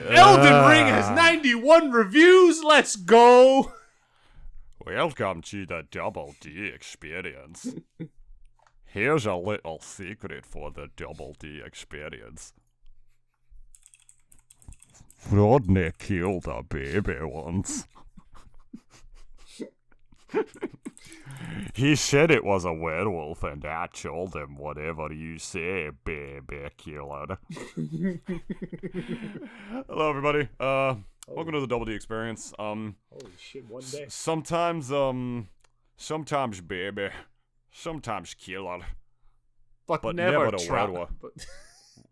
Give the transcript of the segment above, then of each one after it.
Elden Ring has 91 reviews. Let's go. Welcome to the Double D experience. Here's a little secret for the Double D experience. Rodney killed a baby once. He said it was a werewolf, and I told him, whatever you say, baby killer. Hello, everybody. Welcome to the Double D experience. Holy shit, one day. Sometimes baby, sometimes killer. But never the trans. werewolf.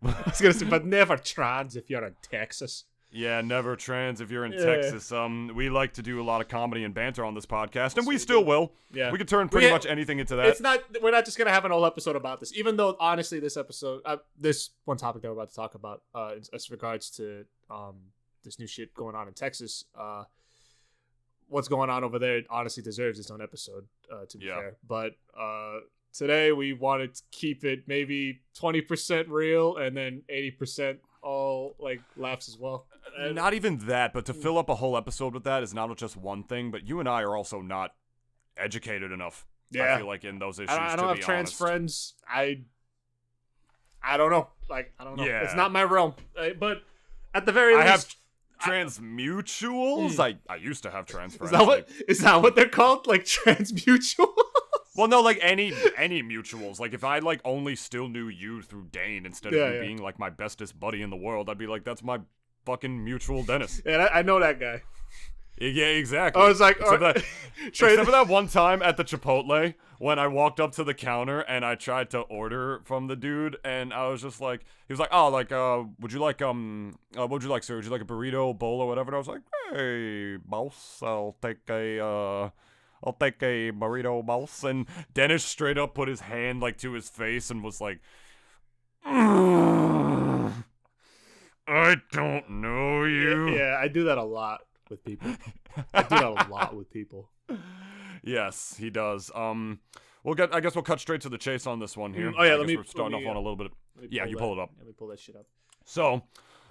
I was gonna say, but never trans if you're in Texas. Yeah, never trans if you're in Texas. We like to do a lot of comedy and banter on this podcast, and we still will. Yeah. We could turn pretty much anything into that. It's not. We're not just gonna have an whole episode about this. Even though, honestly, this episode, this one topic that we're about to talk about, as regards to this new shit going on in Texas, what's going on over there, honestly deserves its own episode. To be fair, but today we wanted to keep it maybe 20% real and then 80% all like laughs as well. Not even that, but to fill up a whole episode with that is not just one thing, but you and I are also not educated enough. Yeah. I feel like in those issues. I don't have trans friends. I don't know. Like, I don't know. Yeah. It's not my realm. But at the very least, I have trans mutuals. I used to have trans friends. Is that what they're called? Like trans mutuals? Well, no, like any mutuals. Like if I like only still knew you through Dane instead of you being like my bestest buddy in the world, I'd be like, that's my fucking mutual Dennis. Yeah, I know that guy. Yeah, exactly. I was like, except for that one time at the Chipotle when I walked up to the counter and I tried to order from the dude, and I was just like, he was like, oh, like, would you like, what would you like, sir? Would you like a burrito, bowl, or whatever? And I was like, hey, boss, I'll take a burrito, boss. And Dennis straight up put his hand like to his face and was like, I don't know you. Yeah, I do that a lot with people. I do that a lot with people. Yes, he does. I guess we'll cut straight to the chase on this one here. We're starting off on a little bit. You pull it up. Let me pull that shit up. So,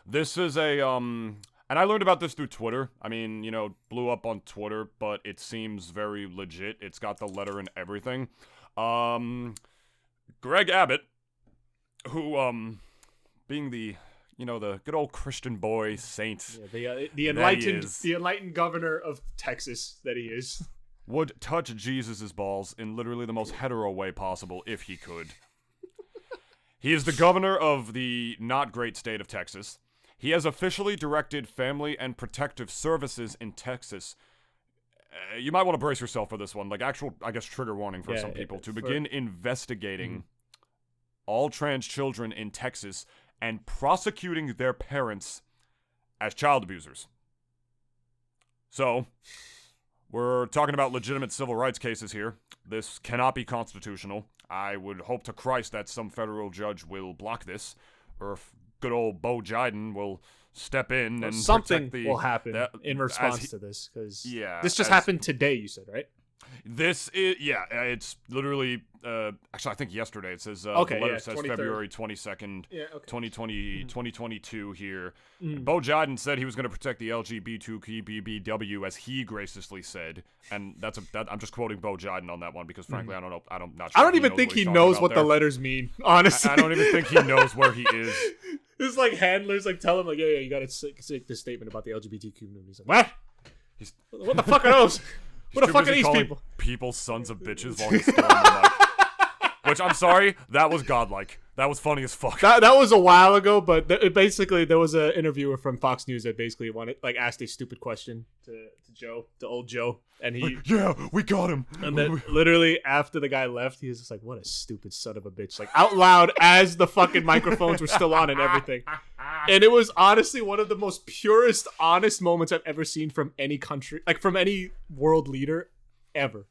this is a and I learned about this through Twitter. I mean, blew up on Twitter, but it seems very legit. It's got the letter and everything. Greg Abbott, who being the the good old Christian boy saint, the enlightened governor of Texas that he is, would touch Jesus's balls in literally the most hetero way possible if he could. He is the governor of the not great state of Texas. He has officially directed Family and Protective Services in Texas. You might want to brace yourself for this one, like actual, I guess, trigger warning for some people, to begin investigating all trans children in Texas and prosecuting their parents as child abusers. So, we're talking about legitimate civil rights cases here. This cannot be constitutional. I would hope to Christ that some federal judge will block this, or if good old Bo Jiden will step in and something will happen in response to this, because this just happened today, you said, right? This is, it's literally, actually, I think yesterday. It says, the letter says 23rd. February 22nd, 2022 here. Bo Jiden said he was going to protect the LGBTQBBW, as he graciously said. And I'm just quoting Bo Jiden on that one, because frankly, I don't know. Not sure I don't even think he knows what the letters mean, honestly. I don't even think he knows where he is. It's like handlers tell him, like, yeah, you got to make this statement about the LGBTQ community. He's like, what? What the fuck are those? What the fuck are these people? People sons of bitches while he's still on the mic. Which, I'm sorry, that was godlike. That was funny as fuck. That was a while ago, but basically there was an interviewer from Fox News that basically asked a stupid question to Joe, to old Joe, and he we got him. And then literally after the guy left, he was just like, "What a stupid son of a bitch!" Like out loud as the fucking microphones were still on and everything. And it was honestly one of the most purest, honest moments I've ever seen from any country, like from any world leader ever.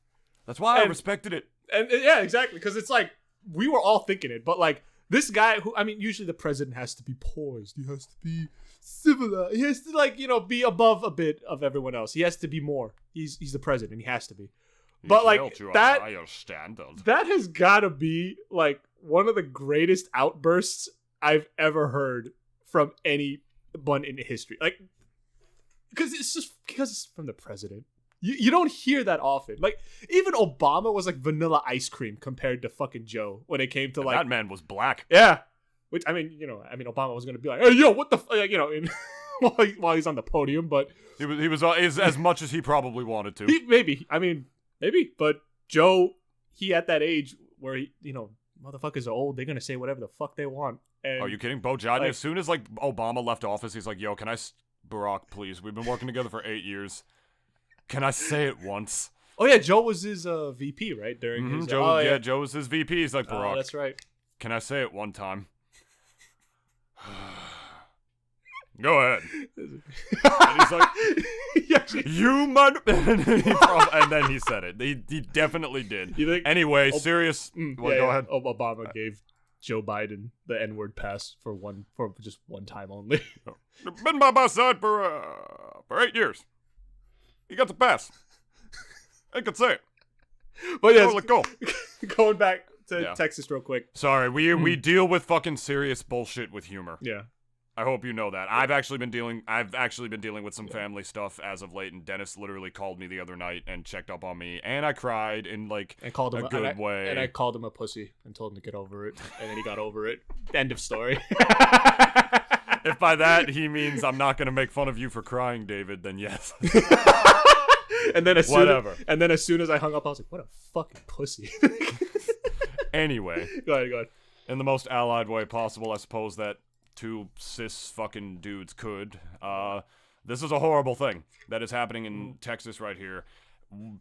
That's why I respected it. And yeah, exactly, because it's like we were all thinking it, but like this guy, who I mean, usually the president has to be poised, he has to be civilized, he has to be above a bit of everyone else. He has to be more. He's the president. He has to be. But like that has got to be like one of the greatest outbursts I've ever heard from any one in history. Like, because it's from the president. You don't hear that often. Like, even Obama was like vanilla ice cream compared to fucking Joe when it came to like that man was black. Yeah, which I mean, Obama was gonna be like, "Hey, yo, what the while he's on the podium," but he was as much as he probably wanted to. Maybe, but Joe, he at that age where motherfuckers are old, they're gonna say whatever the fuck they want. And, are you kidding? Bo Jodney, as soon as like Obama left office, he's like, "Yo, can I, Barack, please? We've been working together for 8 years. Can I say it once?" Oh yeah, Joe was his VP, right? During his Joe, Joe was his VP. He's like, "Barack, that's right. Can I say it one time?" Go ahead. And he's like, "You might," and then he said it. He definitely did. Anyway, serious. Go ahead. Obama gave Joe Biden the N-word pass for just one time only. Been by my side for 8 years. He got the pass. I could say it. But yeah, go. Going back to Texas real quick. Sorry, we deal with fucking serious bullshit with humor. Yeah. I hope you know that. I've actually been dealing with some family stuff as of late, and Dennis literally called me the other night and checked up on me, and I cried in like a good way. And I called him a pussy and told him to get over it, and then he got over it. End of story. If by that he means I'm not gonna make fun of you for crying, David, then yes. And then as soon as I hung up, I was like, "What a fucking pussy." Anyway, go ahead. In the most allied way possible, I suppose that two cis fucking dudes could. This is a horrible thing that is happening in Texas right here.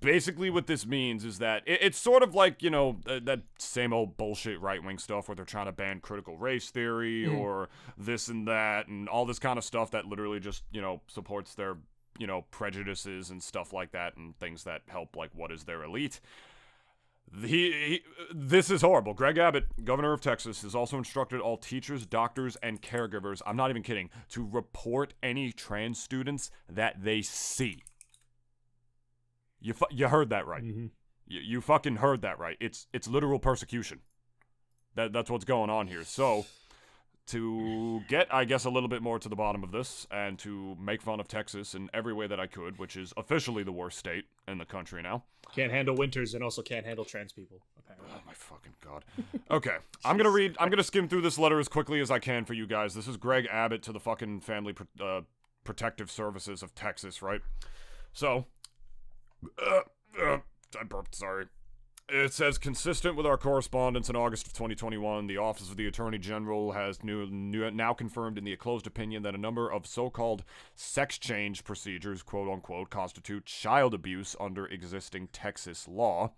Basically, what this means is that it's sort of like, that same old bullshit right-wing stuff where they're trying to ban critical race theory or this and that and all this kind of stuff that literally just, supports their, prejudices and stuff like that and things that help, like, what is their elite. This is horrible. Greg Abbott, governor of Texas, has also instructed all teachers, doctors, and caregivers, I'm not even kidding, to report any trans students that they see. You heard that right. Mm-hmm. You fucking heard that right. It's literal persecution. That's what's going on here. So, to get, I guess, a little bit more to the bottom of this, and to make fun of Texas in every way that I could, which is officially the worst state in the country now. Can't handle winters and also can't handle trans people, apparently. Oh my fucking god. Okay, I'm gonna skim through this letter as quickly as I can for you guys. This is Greg Abbott to the fucking Family Protective Services of Texas, right? So, I burped, sorry. It says, consistent with our correspondence in August of 2021, the Office of the Attorney General has now confirmed in the closed opinion that a number of so-called sex change procedures, quote-unquote, constitute child abuse under existing Texas law.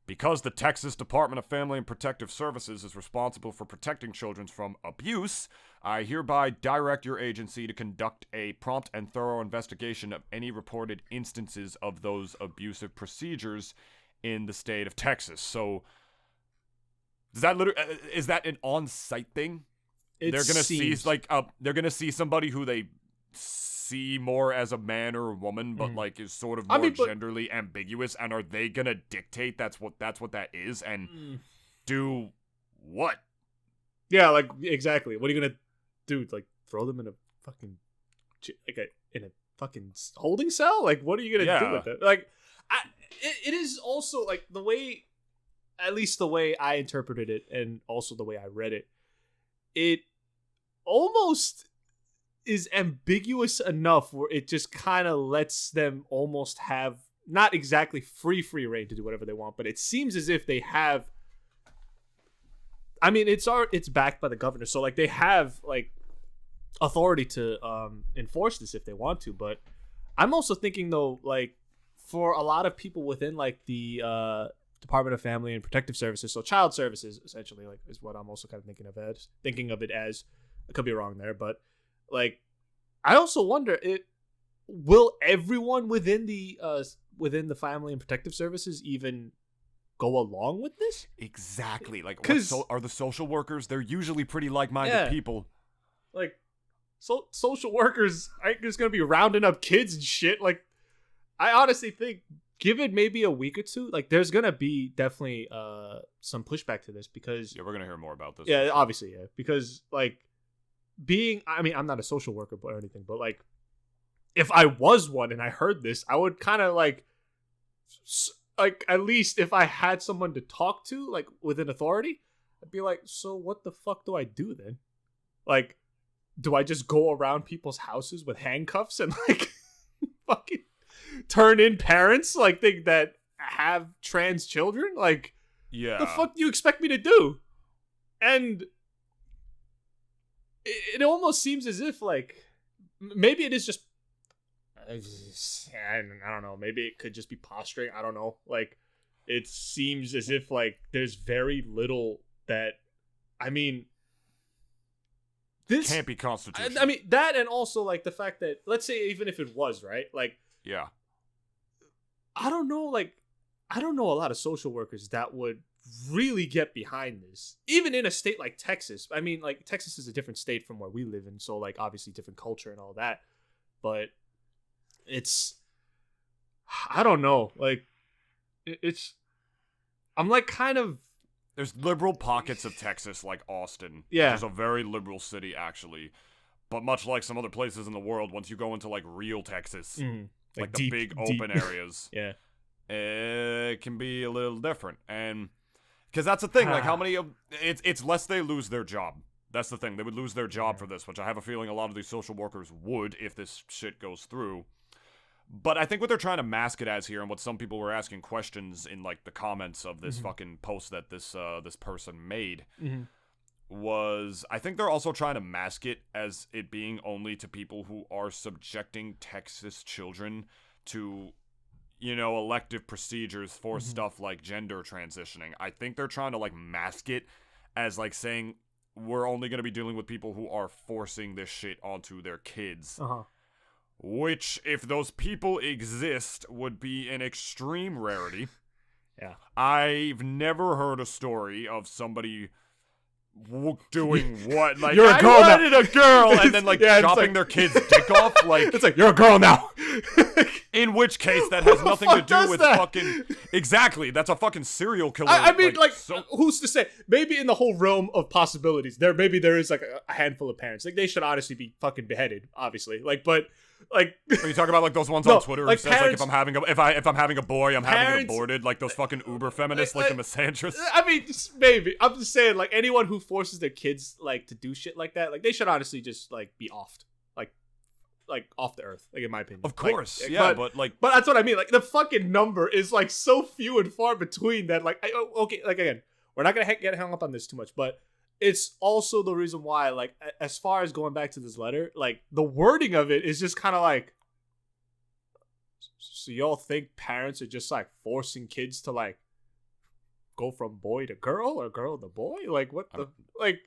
Because the Texas Department of Family and Protective Services is responsible for protecting children from abuse, I hereby direct your agency to conduct a prompt and thorough investigation of any reported instances of those abusive procedures in the state of Texas. So, is that an on-site thing? They're gonna see somebody who they see more as a man or a woman, but like is sort of more genderly ambiguous, and are they gonna dictate that's what that is and do what? Yeah, like exactly. What are you gonna do? Like throw them in a fucking in a fucking holding cell? Like what are you gonna do with it? Like. It is also like the way, at least the way I interpreted it, and also the way I read it. It almost is ambiguous enough where it just kind of lets them almost have not exactly free reign to do whatever they want, but it seems as if they have. I mean, it's backed by the governor, so like they have like authority to enforce this if they want to. But I'm also thinking though, like. For a lot of people within like the Department of Family and Protective Services, so child services essentially, like is what I'm also kind of thinking of it as. I could be wrong there, but like I also wonder, will everyone within the Family and Protective Services even go along with this? Exactly, like are the social workers? They're usually pretty like-minded people. Like, so social workers aren't just gonna be rounding up kids and shit, like. I honestly think, give it maybe a week or two, like there's gonna be definitely some pushback to this because we're gonna hear more about this. Yeah, obviously, yeah, because like I mean, I'm not a social worker or anything, but like, if I was one and I heard this, I would kind of like at least if I had someone to talk to, like within authority, I'd be like, so what the fuck do I do then? Like, do I just go around people's houses with handcuffs and like fucking turn in parents like that have trans children? Like, yeah, the fuck do you expect me to do? And it almost seems as if like maybe it is just I don't know, maybe it could just be posturing, I don't know. Like, it seems as if like there's very little that, I mean, this can't be constitutional. I mean, that, and also like the fact that, let's say even if it was, right, like, yeah, I don't know a lot of social workers that would really get behind this, even in a state like Texas. I mean, like, Texas is a different state from where we live in, so like obviously different culture and all that, but it's, I don't know, like, it's, I'm like kind of, there's liberal pockets of Texas like Austin, yeah, which is a very liberal city actually, but much like some other places in the world, once you go into like real Texas, like the big open areas, yeah, it can be a little different. And because that's the thing, like, how many of it's lest they lose their job. That's the thing, they would lose their job for this, which I have a feeling a lot of these social workers would if this shit goes through. But I think what they're trying to mask it as here, and what some people were asking questions in like the comments of this fucking post that this person made, was, I think they're also trying to mask it as it being only to people who are subjecting Texas children to, you know, elective procedures for stuff like gender transitioning. I think they're trying to like mask it as like saying we're only going to be dealing with people who are forcing this shit onto their kids. Which, if those people exist, would be an extreme rarity. Yeah. I've never heard a story of somebody doing what? Like, you're a girl I now. wanted a girl, and then like yeah, chopping like, their kid's dick off. Like, it's like, you're a girl now. In which case, that has nothing to do with that? fucking. Exactly, that's a fucking serial killer. I mean, like so... who's to say? Maybe in the whole realm of possibilities, there is like a handful of parents. Like, they should honestly be fucking beheaded, obviously. Like, but like, are you talking about like those ones on Twitter like who says parents, like if I'm having a boy, I'm having it aborted, like those fucking uber feminists, like the misandrists? I mean, maybe. I'm just saying, like, anyone who forces their kids like to do shit like that, like, they should honestly just like be offed, like off the earth, like, in my opinion. Of course, like, yeah, but but that's what I mean. Like, the fucking number is like so few and far between that, like, okay, like, again, we're not gonna get hung up on this too much, but it's also the reason why, like, as far as going back to this letter, like, the wording of it is just kind of like, so y'all think parents are just like forcing kids to like go from boy to girl or girl to boy? Like, what the, like,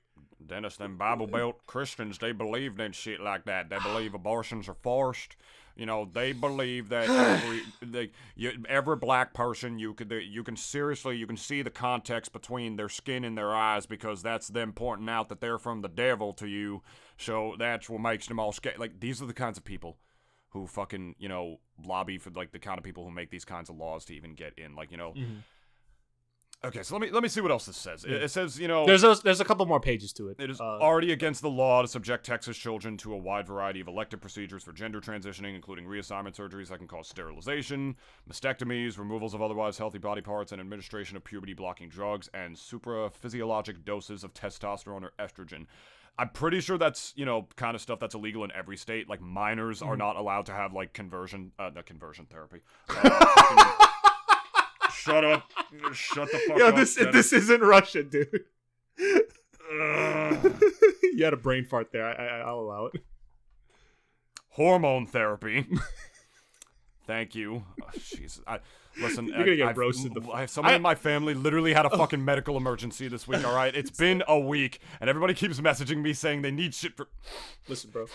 Dennis, them Bible Belt Christians, they believe in shit like that. They believe abortions are forced. You know, they believe that every black person, you can see the context between their skin and their eyes, because that's them pointing out that they're from the devil to you. So that's what makes them all scared. Like, these are the kinds of people who fucking, you know, lobby for like the kind of people who make these kinds of laws to even get in. Like, you know. Okay, so let me see what else this says. It says, you know, there's a couple more pages to it. It is already against the law to subject Texas children to a wide variety of elective procedures for gender transitioning, including reassignment surgeries that can cause sterilization, mastectomies, removals of otherwise healthy body parts, and administration of puberty-blocking drugs, and supraphysiologic doses of testosterone or estrogen. I'm pretty sure that's, you know, kind of stuff that's illegal in every state. Like, minors are not allowed to have, like, conversion therapy. Shut up. Shut the fuck up. This isn't Russia, dude. You had a brain fart there. I'll allow it. Hormone therapy. Thank you. Jesus. Listen, you're gonna get roasted. Someone in my family literally had a fucking medical emergency this week, alright? It's been a week, and everybody keeps messaging me saying they need shit for... Listen, bro.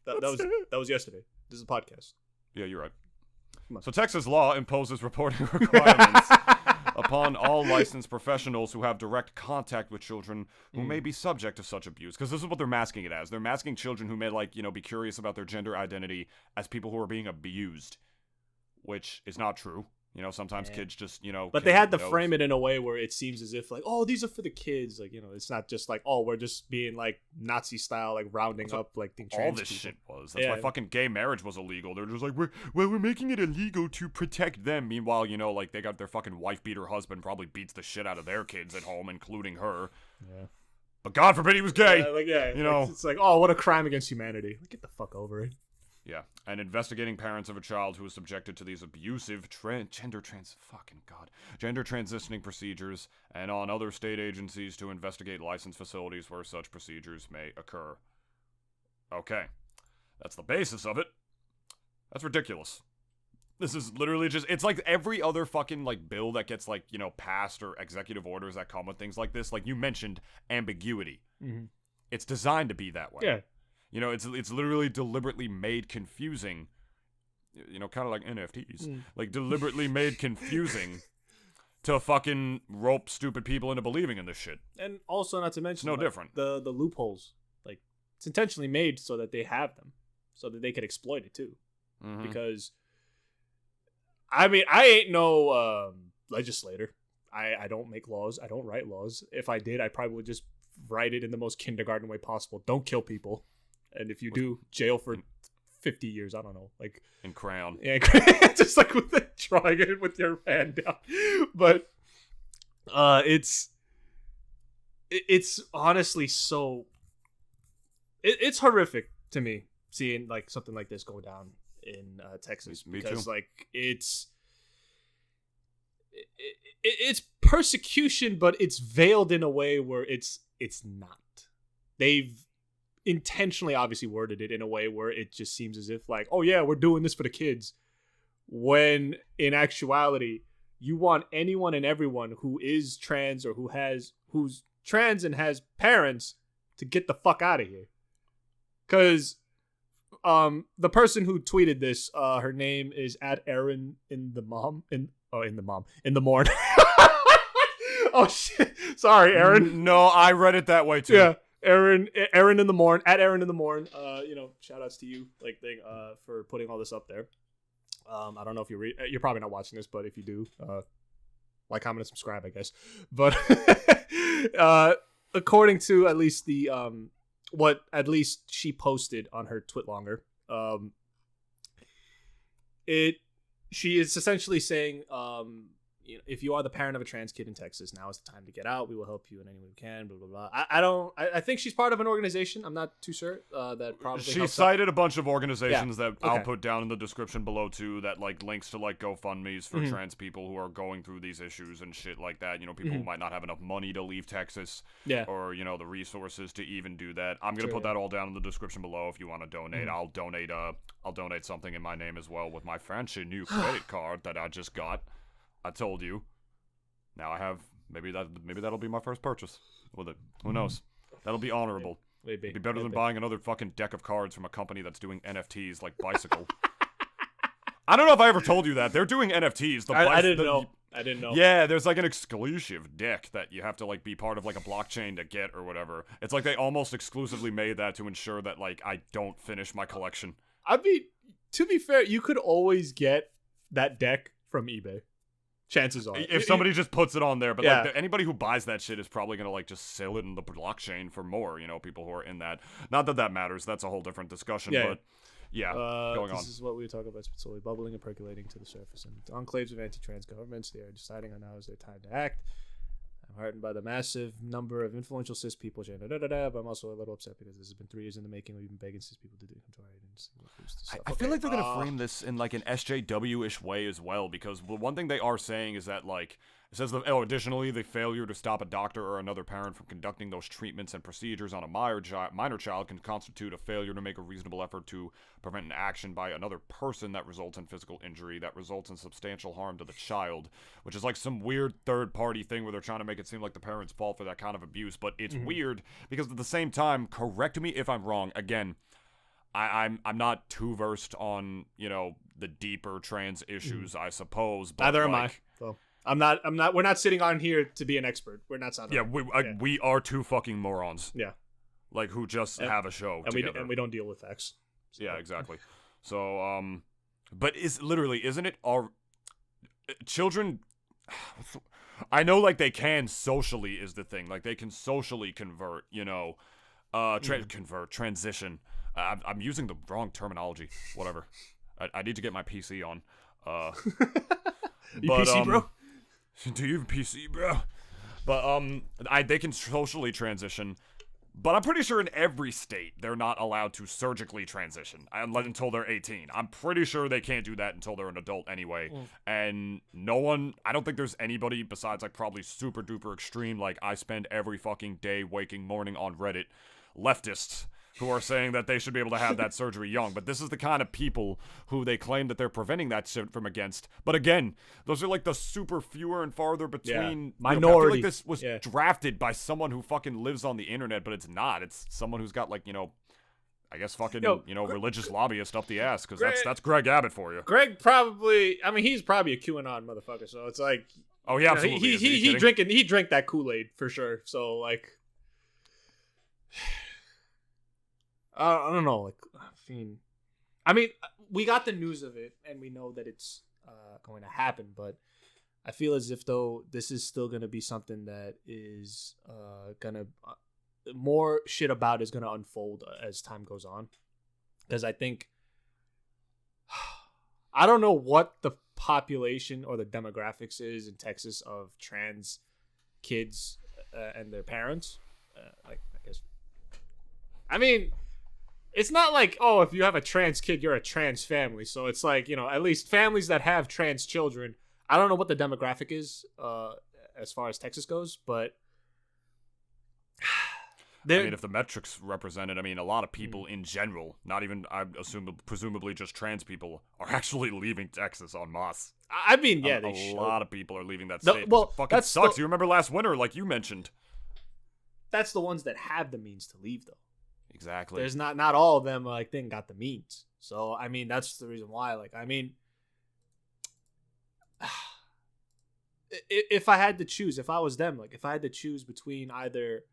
That was yesterday. This is a podcast. Yeah, you're right. So Texas law imposes reporting requirements upon all licensed professionals who have direct contact with children who may be subject to such abuse. Because this is what they're masking it as. They're masking children who may, like, you know, be curious about their gender identity as people who are being abused, which is not true. You know, sometimes kids just, you know... But they had to frame it in a way where it seems as if, like, oh, these are for the kids. Like, you know, it's not just like, oh, we're just being, like, Nazi-style, like, rounding up, like, the trans all this people. shit was. That's why fucking gay marriage was illegal. They're just like, we're making it illegal to protect them. Meanwhile, you know, like, they got their fucking wife-beater husband probably beats the shit out of their kids at home, including her. Yeah. But God forbid he was gay. You know? It's like, oh, what a crime against humanity. Get the fuck over it. Yeah, and investigating parents of a child who is subjected to these abusive gender transitioning procedures, and on other state agencies to investigate licensed facilities where such procedures may occur. Okay, that's the basis of it. That's ridiculous. This is literally just, it's like every other fucking, like, bill that gets, like, you know, passed or executive orders that come with things like this. Like, you mentioned ambiguity. Mm-hmm. It's designed to be that way. Yeah. You know, it's literally deliberately made confusing, you know, kind of like NFTs, like deliberately made confusing to fucking rope stupid people into believing in this shit. And also, not to mention, it's no different. The loopholes, like, it's intentionally made so that they have them, so that they could exploit it too. Mm-hmm. Because, I mean, I ain't no legislator. I don't make laws. I don't write laws. If I did, I probably would just write it in the most kindergarten way possible. Don't kill people. And if you do, jail for 50 years. I don't know, like in crayon. Yeah, just like with drawing it with your hand down. But it's honestly so. It's horrific to me seeing like something like this go down in Texas. Me because too. Like it's persecution, but it's veiled in a way where it's not. They've intentionally obviously worded it in a way where it just seems as if like, oh yeah, we're doing this for the kids, when in actuality you want anyone and everyone who is trans or who's trans and has parents to get the fuck out of here. Because the person who tweeted this, her name is @Erin in the morn. Oh shit, sorry Erin. No, I read it that way too. Yeah, Erin in the morn, @Erin in the morn. You know, shout outs to you, like, for putting all this up there. I don't know if you're probably not watching this, but if you do, like, comment, and subscribe, I guess. But according to at least the what at least she posted on her Twitlonger, she is essentially saying, you know, if you are the parent of a trans kid in Texas, now is the time to get out. We will help you in any way we can. Blah blah blah. I think she's part of an organization. I'm not too sure. That probably she cited a bunch of organizations that I'll put down in the description below too. That like links to like GoFundMe's for trans people who are going through these issues and shit like that. You know, people who might not have enough money to leave Texas. Yeah. Or, you know, the resources to even do that. I'm gonna put that all down in the description below if you want to donate. I'll donate something in my name as well with my fancy new credit card that I just got. I told you. Now I have maybe that'll be my first purchase with it. Who knows? That'll be honorable. Maybe. It'd be better than buying another fucking deck of cards from a company that's doing NFTs like Bicycle. I don't know if I ever told you that. They're doing NFTs. I didn't know. I didn't know. Yeah, there's like an exclusive deck that you have to like be part of like a blockchain to get or whatever. It's like they almost exclusively made that to ensure that like I don't finish my collection. I mean, to be fair, you could always get that deck from eBay. Chances are, if somebody just puts it on there, but like anybody who buys that shit is probably gonna like just sell it in the blockchain for more. You know, people who are in that. Not that matters. That's a whole different discussion. But going on. This is what we talk about. It's slowly bubbling and percolating to the surface. And enclaves of anti-trans governments, they are deciding on now is their time to act. I'm heartened by the massive number of influential cis people, but I'm also a little upset because this has been 3 years in the making. We've been begging cis people to do it. I feel like they're gonna frame this in like an SJW-ish way as well, because the one thing they are saying is that like it says additionally the failure to stop a doctor or another parent from conducting those treatments and procedures on a minor child can constitute a failure to make a reasonable effort to prevent an action by another person that results in physical injury that results in substantial harm to the child, which is like some weird third-party thing where they're trying to make it seem like the parent's fault for that kind of abuse. But it's weird because at the same time, correct me if I'm wrong. Again, I'm not too versed on, you know, the deeper trans issues, I suppose. But neither am I. So I'm not. We're not sitting on here to be an expert. We're not sounding. Yeah, we are two fucking morons. Yeah, like who just have a show together. We don't deal with facts. So. Yeah, exactly. So, but isn't it our? children, I know, like, they can socially is the thing. Like, they can socially convert, you know, transition. I'm using the wrong terminology. Whatever. I need to get my PC on. You PC, bro? Do you have a PC, bro? But they can socially transition. But I'm pretty sure in every state they're not allowed to surgically transition until they're 18. I'm pretty sure they can't do that until they're an adult anyway. And I don't think there's anybody besides like probably super duper extreme, like I spend every fucking day waking morning on Reddit, leftists who are saying that they should be able to have that surgery young. But this is the kind of people who they claim that they're preventing that shit from against. But again, those are like the super fewer and farther between. Minority. You know, I feel like this was drafted by someone who fucking lives on the internet, but it's not. It's someone who's got like, you know, I guess fucking, religious lobbyist up the ass, because that's Greg Abbott for you. Greg probably, I mean, he's probably a QAnon motherfucker, so it's like. Oh, he absolutely is. He drank that Kool-Aid for sure, so like. I don't know. Like, I mean, we got the news of it, and we know that it's going to happen. But I feel as if though this is still going to be something that is gonna more shit about is going to unfold as time goes on. Because I think I don't know what the population or the demographics is in Texas of trans kids and their parents. Like, I guess. I mean. It's not like, oh, if you have a trans kid, you're a trans family. So it's like, you know, at least families that have trans children. I don't know what the demographic is as far as Texas goes, but. I mean, if the metrics represented, I mean, a lot of people in general, not even, I assume, presumably just trans people, are actually leaving Texas en masse. I mean, yeah, a lot of people are leaving that state. Well, it fucking sucks. You remember last winter, like you mentioned. That's the ones that have the means to leave, though. Exactly. There's not all of them like they got the means. So I mean that's the reason why. Like I mean, if I had to choose, if I was them, like if I had to choose between either,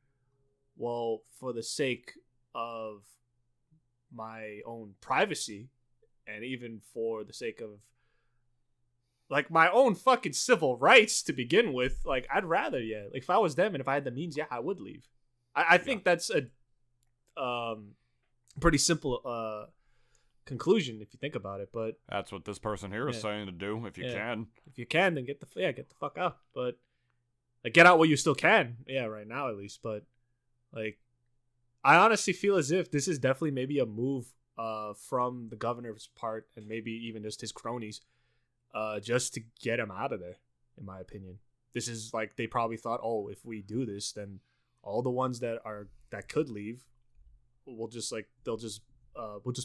well, for the sake of my own privacy, and even for the sake of like my own fucking civil rights to begin with, like I'd rather like if I was them and if I had the means, I would leave. I think that's a pretty simple conclusion if you think about it, but that's what this person here is saying to do. If you can, then get the fuck out. But like get out while you still can. Yeah, right now at least. But like, I honestly feel as if this is definitely maybe a move from the governor's part and maybe even just his cronies, just to get him out of there. In my opinion, this is like they probably thought, oh, if we do this, then all the ones that could leave. We'll just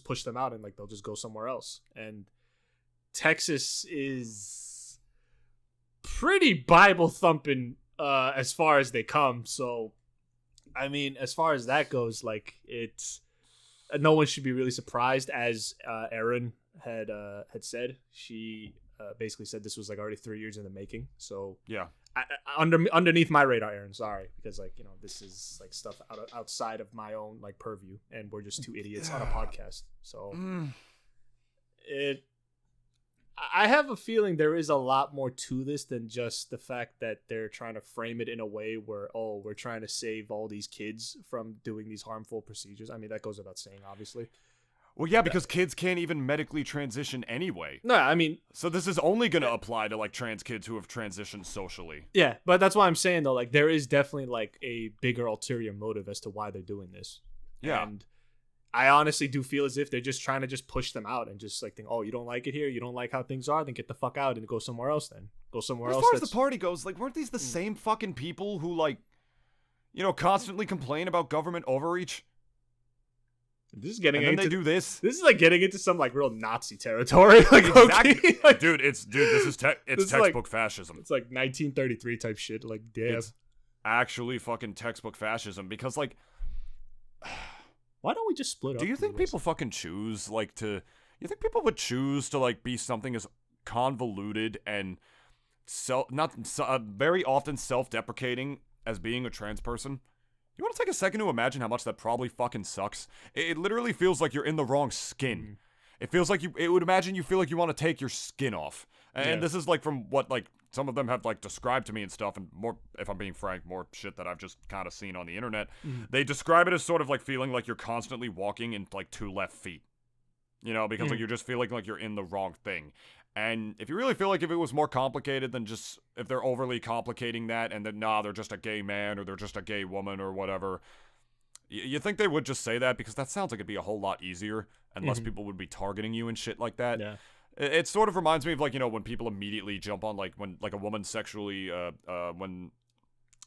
push them out and like they'll just go somewhere else. And Texas is pretty Bible thumping as far as they come. So I mean, as far as that goes, like it's no one should be really surprised. As Erin had said, she basically said this was like already 3 years in the making. So yeah. Underneath my radar, Aaron. Sorry, because like this is like stuff outside of my own like purview, and we're just two idiots on a podcast. So I have a feeling there is a lot more to this than just the fact that they're trying to frame it in a way where we're trying to save all these kids from doing these harmful procedures. I mean that goes without saying, obviously. Well, yeah, because kids can't even medically transition anyway. No, I mean... So this is only going to apply to, like, trans kids who have transitioned socially. Yeah, but that's why I'm saying, though, like, there is definitely, like, a bigger ulterior motive as to why they're doing this. Yeah. And I honestly do feel as if they're just trying to just push them out and just, like, think, oh, you don't like it here? You don't like how things are? Then get the fuck out and go somewhere else, then. Go somewhere else. As far as the party goes, like, weren't these the same fucking people who, like, constantly complain about government overreach? This is getting and into then they do this. This is like getting into some like real Nazi territory. Like, exactly, okay, like, dude. This is textbook like, fascism. It's like 1933 type shit. Like, damn. It's actually fucking textbook fascism because, like, why don't we just split up? Do you think people fucking choose like to? You think people would choose to like be something as convoluted and very often self-deprecating as being a trans person? You want to take a second to imagine how much that probably fucking sucks? It literally feels like you're in the wrong skin. It feels like you feel like you want to take your skin off. And this is like from what like some of them have like described to me and stuff, and more, if I'm being frank, more shit that I've just kind of seen on the internet. They describe it as sort of like feeling like you're constantly walking in like 2 left feet, you know, because like you're just feeling like you're in the wrong thing. And if you really feel like if it was more complicated than just if they're overly complicating that, and then they're just a gay man or they're just a gay woman or whatever, you think they would just say that, because that sounds like it'd be a whole lot easier and less people would be targeting you and shit like that. Yeah. It sort of reminds me of, like, you know, when people immediately jump on, like, when, like, a woman sexually, when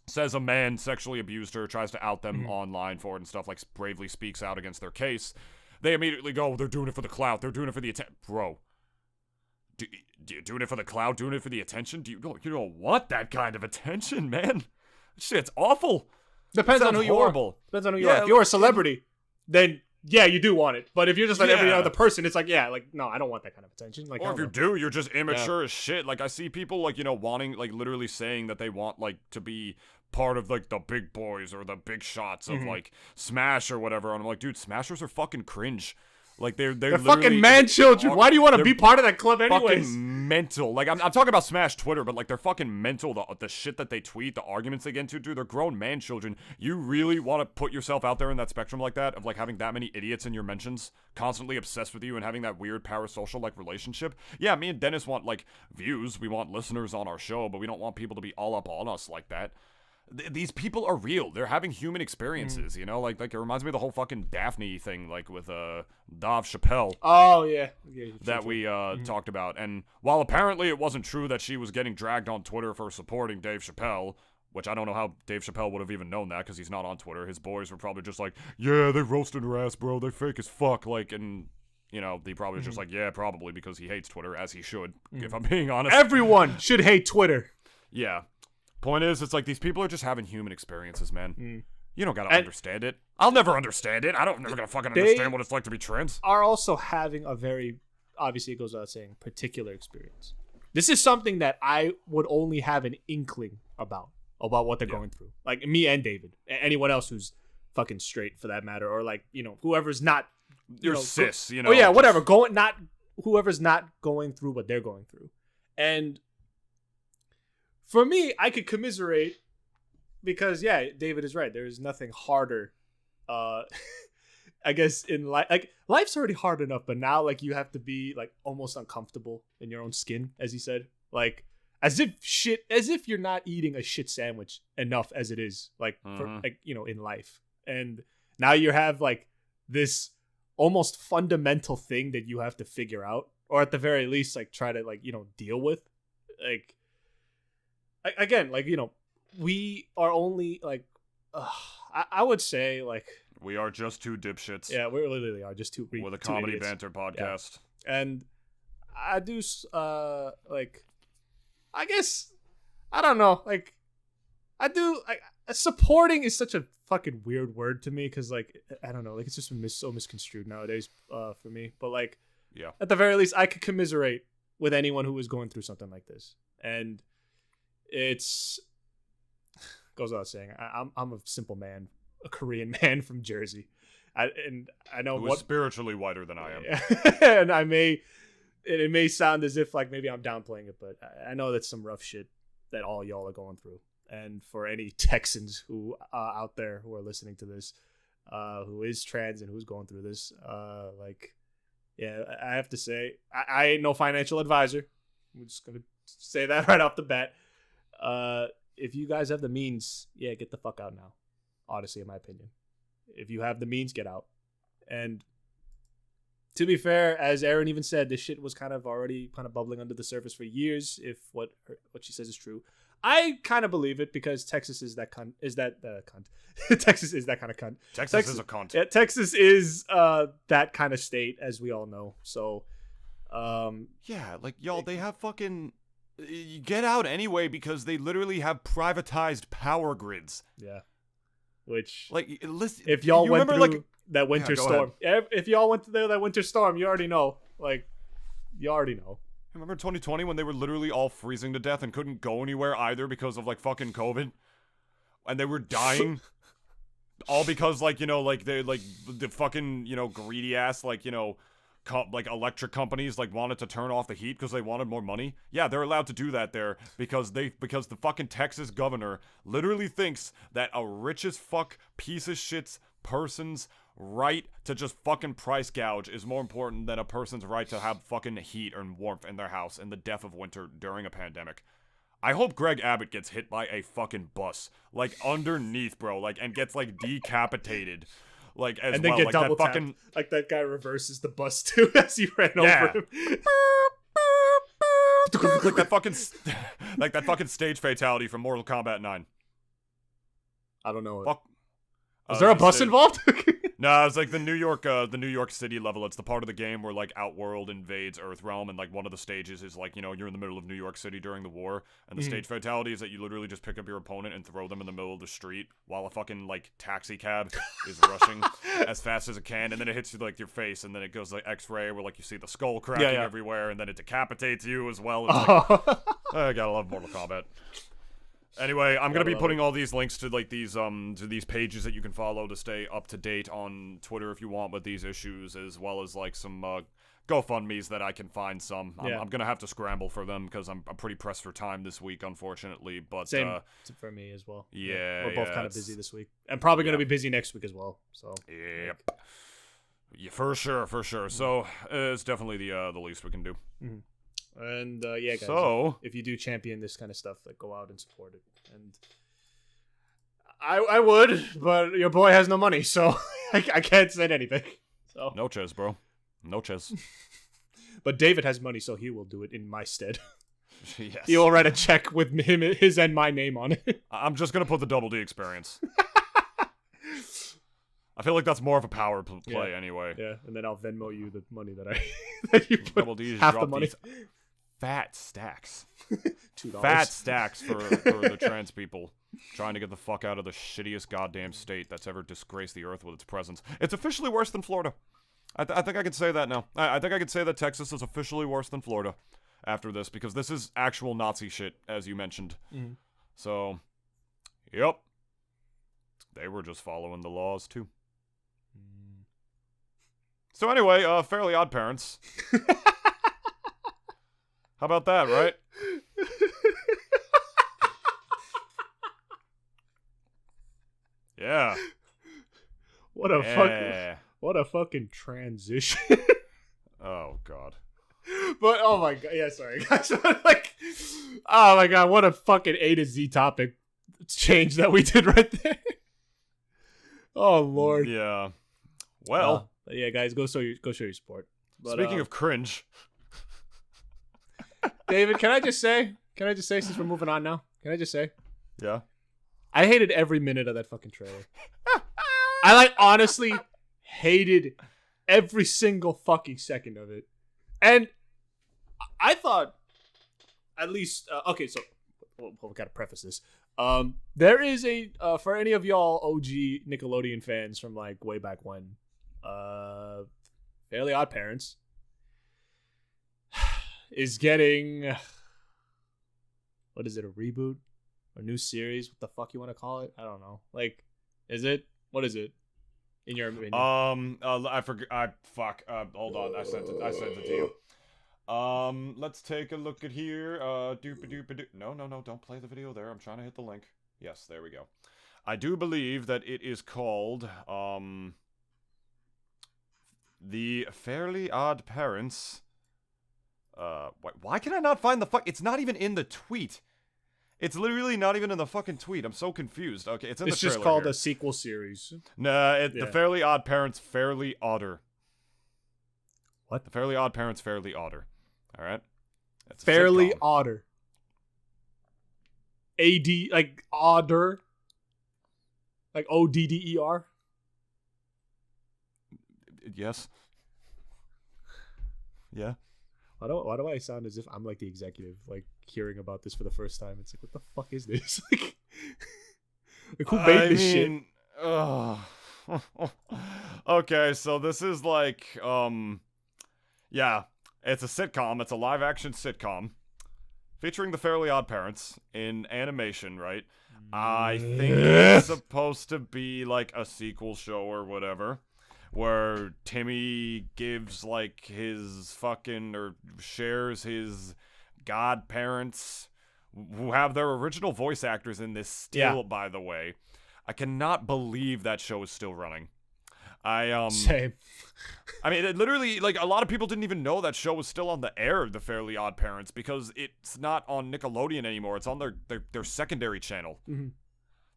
says a man sexually abused her, tries to out them online for it and stuff, like, bravely speaks out against their case, they immediately go, they're doing it for the clout, they're doing it for the attention. Bro, doing it for the clout, doing it for the attention? You don't want that kind of attention, man. Shit's awful. Depends on who you are. Depends on who you are. If you're a celebrity, then yeah, you do want it. But if you're just like every other person, it's like, yeah, like, no, I don't want that kind of attention. Like, or if you do, you're just immature as shit. Like, I see people, like, you know, wanting, like, literally saying that they want, like, to be part of, like, the big boys or the big shots of, like, Smash or whatever. And I'm like, dude, Smashers are fucking cringe. Like, they're fucking man children. Why do you want to be part of that club anyways? Fucking mental. Like, I'm talking about Smash Twitter, but, like, they're fucking mental. The shit that they tweet, the arguments they get into, dude, they're grown man children. You really want to put yourself out there in that spectrum like that, of, like, having that many idiots in your mentions, constantly obsessed with you and having that weird parasocial, like, relationship? Yeah, me and Dennis want, like, views. We want listeners on our show, but we don't want people to be all up on us like that. These people are real. They're having human experiences, you know? Like it reminds me of the whole fucking Daphne thing, like with Dave Chappelle. Oh, yeah. That we talked about. And while apparently it wasn't true that she was getting dragged on Twitter for supporting Dave Chappelle, which I don't know how Dave Chappelle would have even known that, because he's not on Twitter. His boys were probably just like, yeah, they roasted her ass, bro. They fake as fuck. Like, and, you know, he probably was just like, yeah, probably, because he hates Twitter, as he should, if I'm being honest. Everyone should hate Twitter. Yeah. Point is, it's like these people are just having human experiences, man. You don't gotta understand it. I'll never understand it. Never gonna fucking understand what it's like to be trans. Are also having a very, obviously it goes without saying, particular experience. This is something that I would only have an inkling about what they're going through. Like me and David, anyone else who's fucking straight for that matter, or like, you know, whoever's not, you're cis, you know. Oh yeah, whatever. Whoever's not going through what they're going through, and. For me, I could commiserate because, yeah, David is right. There is nothing harder, I guess, in life. Like, life's already hard enough, but now, like, you have to be, like, almost uncomfortable in your own skin, as he said. Like, as if you're not eating a shit sandwich enough as it is, like, for, like, you know, in life. And now you have, like, this almost fundamental thing that you have to figure out, or at the very least, like, try to, like, you know, deal with. Like, again, like, you know, we are only, like, I would say, like... We are just two dipshits. Yeah, we literally are just two with a comedy banter podcast. Yeah. And I do, like, I guess, I don't know, like, I do, like, supporting is such a fucking weird word to me, because, like, I don't know, like, it's just so misconstrued nowadays for me. But, like, yeah, at the very least, I could commiserate with anyone who is going through something like this. And... It's goes without saying. I'm a simple man, a Korean man from Jersey, and I know who is spiritually whiter than I am. And it may sound as if like maybe I'm downplaying it, but I know that's some rough shit that all y'all are going through. And for any Texans who out there who are listening to this, who is trans and who's going through this, like, yeah, I have to say I ain't no financial advisor. I'm just gonna say that right off the bat. If you guys have the means, yeah, get the fuck out now. Honestly, in my opinion, if you have the means, get out. And to be fair, as Aaron even said, this shit was kind of already kind of bubbling under the surface for years. If what she says is true, I kind of believe it, because Texas is that cunt. Texas is that kind of cunt. Texas is a cunt. Yeah, Texas is that kind of state, as we all know. So, yeah, like, y'all, they have fucking. You get out anyway, because they literally have privatized power grids. Yeah. Which, like, listen, if y'all went through like, that winter storm, if y'all went through that winter storm, you already know. Like, you already know. Remember 2020 when they were literally all freezing to death and couldn't go anywhere either because of, like, fucking COVID? And they were dying? All because, like, you know, like, they, like, the fucking, you know, greedy ass, like, you know, like electric companies like wanted to turn off the heat because they wanted more money. Yeah, they're allowed to do that there because the fucking Texas governor literally thinks that a rich as fuck piece of shit's person's right to just fucking price gouge is more important than a person's right to have fucking heat and warmth in their house in the depth of winter during a pandemic. I hope Greg Abbott gets hit by a fucking bus, like underneath, bro, like, and gets like decapitated, like as and then well. get Like double that tapped. fucking, Like that guy reverses the bus too as he ran over him. like that fucking, like that fucking stage fatality from Mortal Kombat 9. I don't know. Fuck. Was there a bus involved? No, it's like the New York City level. It's the part of the game where like Outworld invades Earthrealm, and like one of the stages is like, you know, you're in the middle of New York City during the war, and the stage fatality is that you literally just pick up your opponent and throw them in the middle of the street while a fucking like taxi cab is rushing as fast as it can, and then it hits you like your face, and then it goes like X-ray where like you see the skull cracking everywhere, and then it decapitates you as well. It's like, I gotta love Mortal Kombat. Anyway, I'm gonna be putting all these links to like these pages that you can follow to stay up to date on Twitter if you want with these issues, as well as like some GoFundMe's that I can find some. I'm gonna have to scramble for them because I'm pretty pressed for time this week, unfortunately. But same for me as well. Yeah, we're both kind of busy this week, and probably gonna be busy next week as well. So yeah, for sure. So it's definitely the least we can do. Mm-hmm. And yeah, guys, so if you do champion this kind of stuff, like go out and support it. And I would, but your boy has no money, so I can't say anything. So no ches, bro, no ches. But David has money, so he will do it in my stead. Yes, he will write a check with his and my name on it. I'm just gonna put the Double D experience. I feel like that's more of a power play anyway. Yeah, and then I'll Venmo you the money that you put. Double D half the money. Fat stacks. $2. Fat stacks for the trans people trying to get the fuck out of the shittiest goddamn state that's ever disgraced the earth with its presence. It's officially worse than Florida. I think I can say that now. I think I can say that Texas is officially worse than Florida after this, because this is actual Nazi shit, as you mentioned. Mm-hmm. So, yep. They were just following the laws, too. So anyway, Fairly Odd Parents. How about that, right? Yeah. What a fucking transition. Oh god. But oh my god, yeah, sorry guys. Like, oh my god, what a fucking A to Z topic change that we did right there. Oh lord. Yeah. Well, yeah, guys, go show your support. But, speaking of cringe. David, can I just say, since we're moving on now, can I just say? Yeah. I hated every minute of that fucking trailer. I like honestly hated every single fucking second of it. And I thought, at least, okay, so we gotta preface this. There is a, for any of y'all OG Nickelodeon fans from like way back when, Fairly Odd Parents is getting, what is it, a reboot? A new series? What the fuck you want to call it? I don't know. Like, is it? What is it? In your opinion? I forgot. Hold on. I sent it to you. Let's take a look at here. No, don't play the video there. I'm trying to hit the link. Yes, there we go. I do believe that it is called, The Fairly Odd Parents. Why can I not find the fuck? It's not even in the tweet. It's literally not even in the fucking tweet. I'm so confused. Okay, it's in the trailer. It's just called here. A sequel series. Nah, The Fairly Odd Parents, Fairly Odder. What? The Fairly Odd Parents, Fairly Odder. All right. That's Fairly Odder. A-D, like Odder. Like O-D-D-E-R. Yes. Yeah. Why do I sound as if I'm like the executive, like hearing about this for the first time? It's like, what the fuck is this? like who made this shit? Okay, so this is like, yeah, it's a sitcom. It's a live-action sitcom featuring the Fairly Odd Parents in animation, right? I think it's supposed to be like a sequel show or whatever. where Timmy gives like his fucking or shares his godparents who have their original voice actors in this still, by the way. I cannot believe that show is still running. Same. I mean, it literally, like, a lot of people didn't even know that show was still on the air, The Fairly Odd Parents, because it's not on Nickelodeon anymore. It's on their secondary channel. Mm-hmm.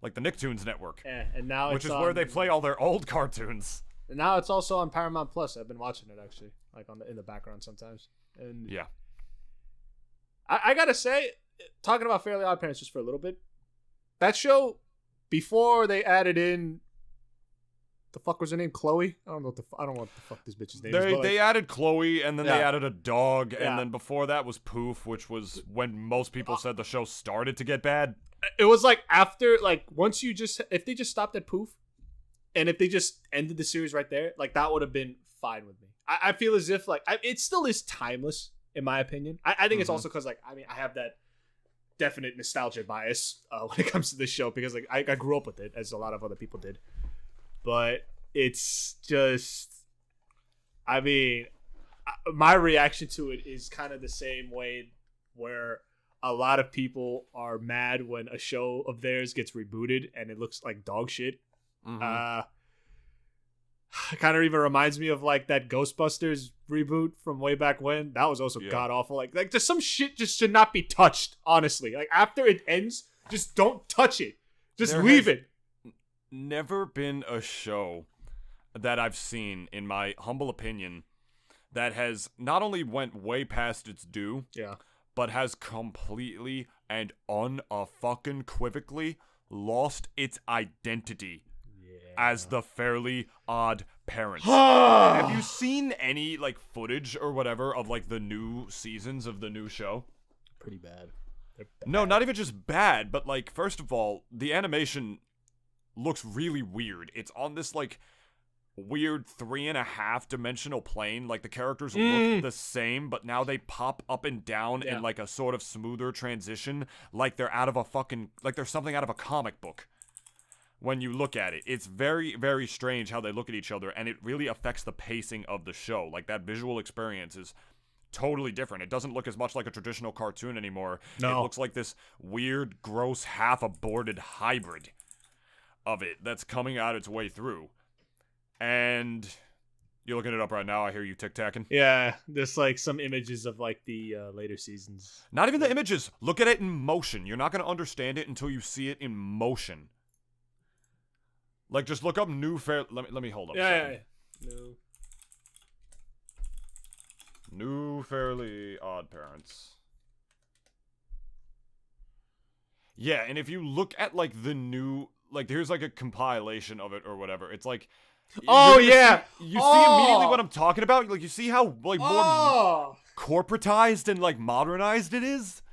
Like the Nicktoons network. Yeah, and now which is where they play all their old cartoons. And now it's also on Paramount Plus. I've been watching it, actually, like in the background sometimes. And yeah. I gotta say, talking about Fairly Odd Parents just for a little bit, that show, before they added in, the fuck was her name? Chloe? I don't know what the fuck this bitch's name is. They added Chloe, and then they added a dog, Yeah. and then before that was Poof, which was when most people said the show started to get bad. It was like after, like, once you just, if they just stopped at Poof, and if they just ended the series right there, like, that would have been fine with me. I feel as if, like, it still is timeless, in my opinion. I think it's also because, like, I mean, I have that definite nostalgia bias when it comes to this show, because, like, I grew up with it, as a lot of other people did. But it's just, I mean, my reaction to it is kind of the same way where a lot of people are mad when a show of theirs gets rebooted and it looks like dog shit. Mm-hmm. It kind of even reminds me of, like, that Ghostbusters reboot from way back when. That was also god awful. Like just some shit just should not be touched, honestly. Like, after it ends, just don't touch it. Just leave it. Never been a show that I've seen, in my humble opinion, that has not only went way past its due, but has completely and unfucking-quivocally lost its identity as the Fairly Odd Parents. Have you seen any, like, footage or whatever of, like, the new seasons of the new show? Pretty bad. No, not even just bad, but, like, first of all, the animation looks really weird. It's on this, like, weird 3.5 dimensional plane. Like, the characters look the same, but now they pop up and down in, like, a sort of smoother transition, like they're out of a fucking, like they're something out of a comic book. When you look at it, it's very, very strange how they look at each other, and it really affects the pacing of the show. Like, that visual experience is totally different. It doesn't look as much like a traditional cartoon anymore. No. It looks like this weird, gross, half-aborted hybrid of it that's coming out its way through. And you're looking it up right now. I hear you tic-tacking. Yeah, there's, like, some images of, like, the later seasons. Not even the images. Look at it in motion. You're not going to understand it until you see it in motion. Like, just look up New Fair... Let me hold up. Yeah. New Fairly Odd Parents. Yeah, and if you look at, like, the new... Like, here's, like, a compilation of it or whatever. It's, like... Oh, yeah! You see immediately what I'm talking about? Like, you see how, like, more corporatized and, like, modernized it is?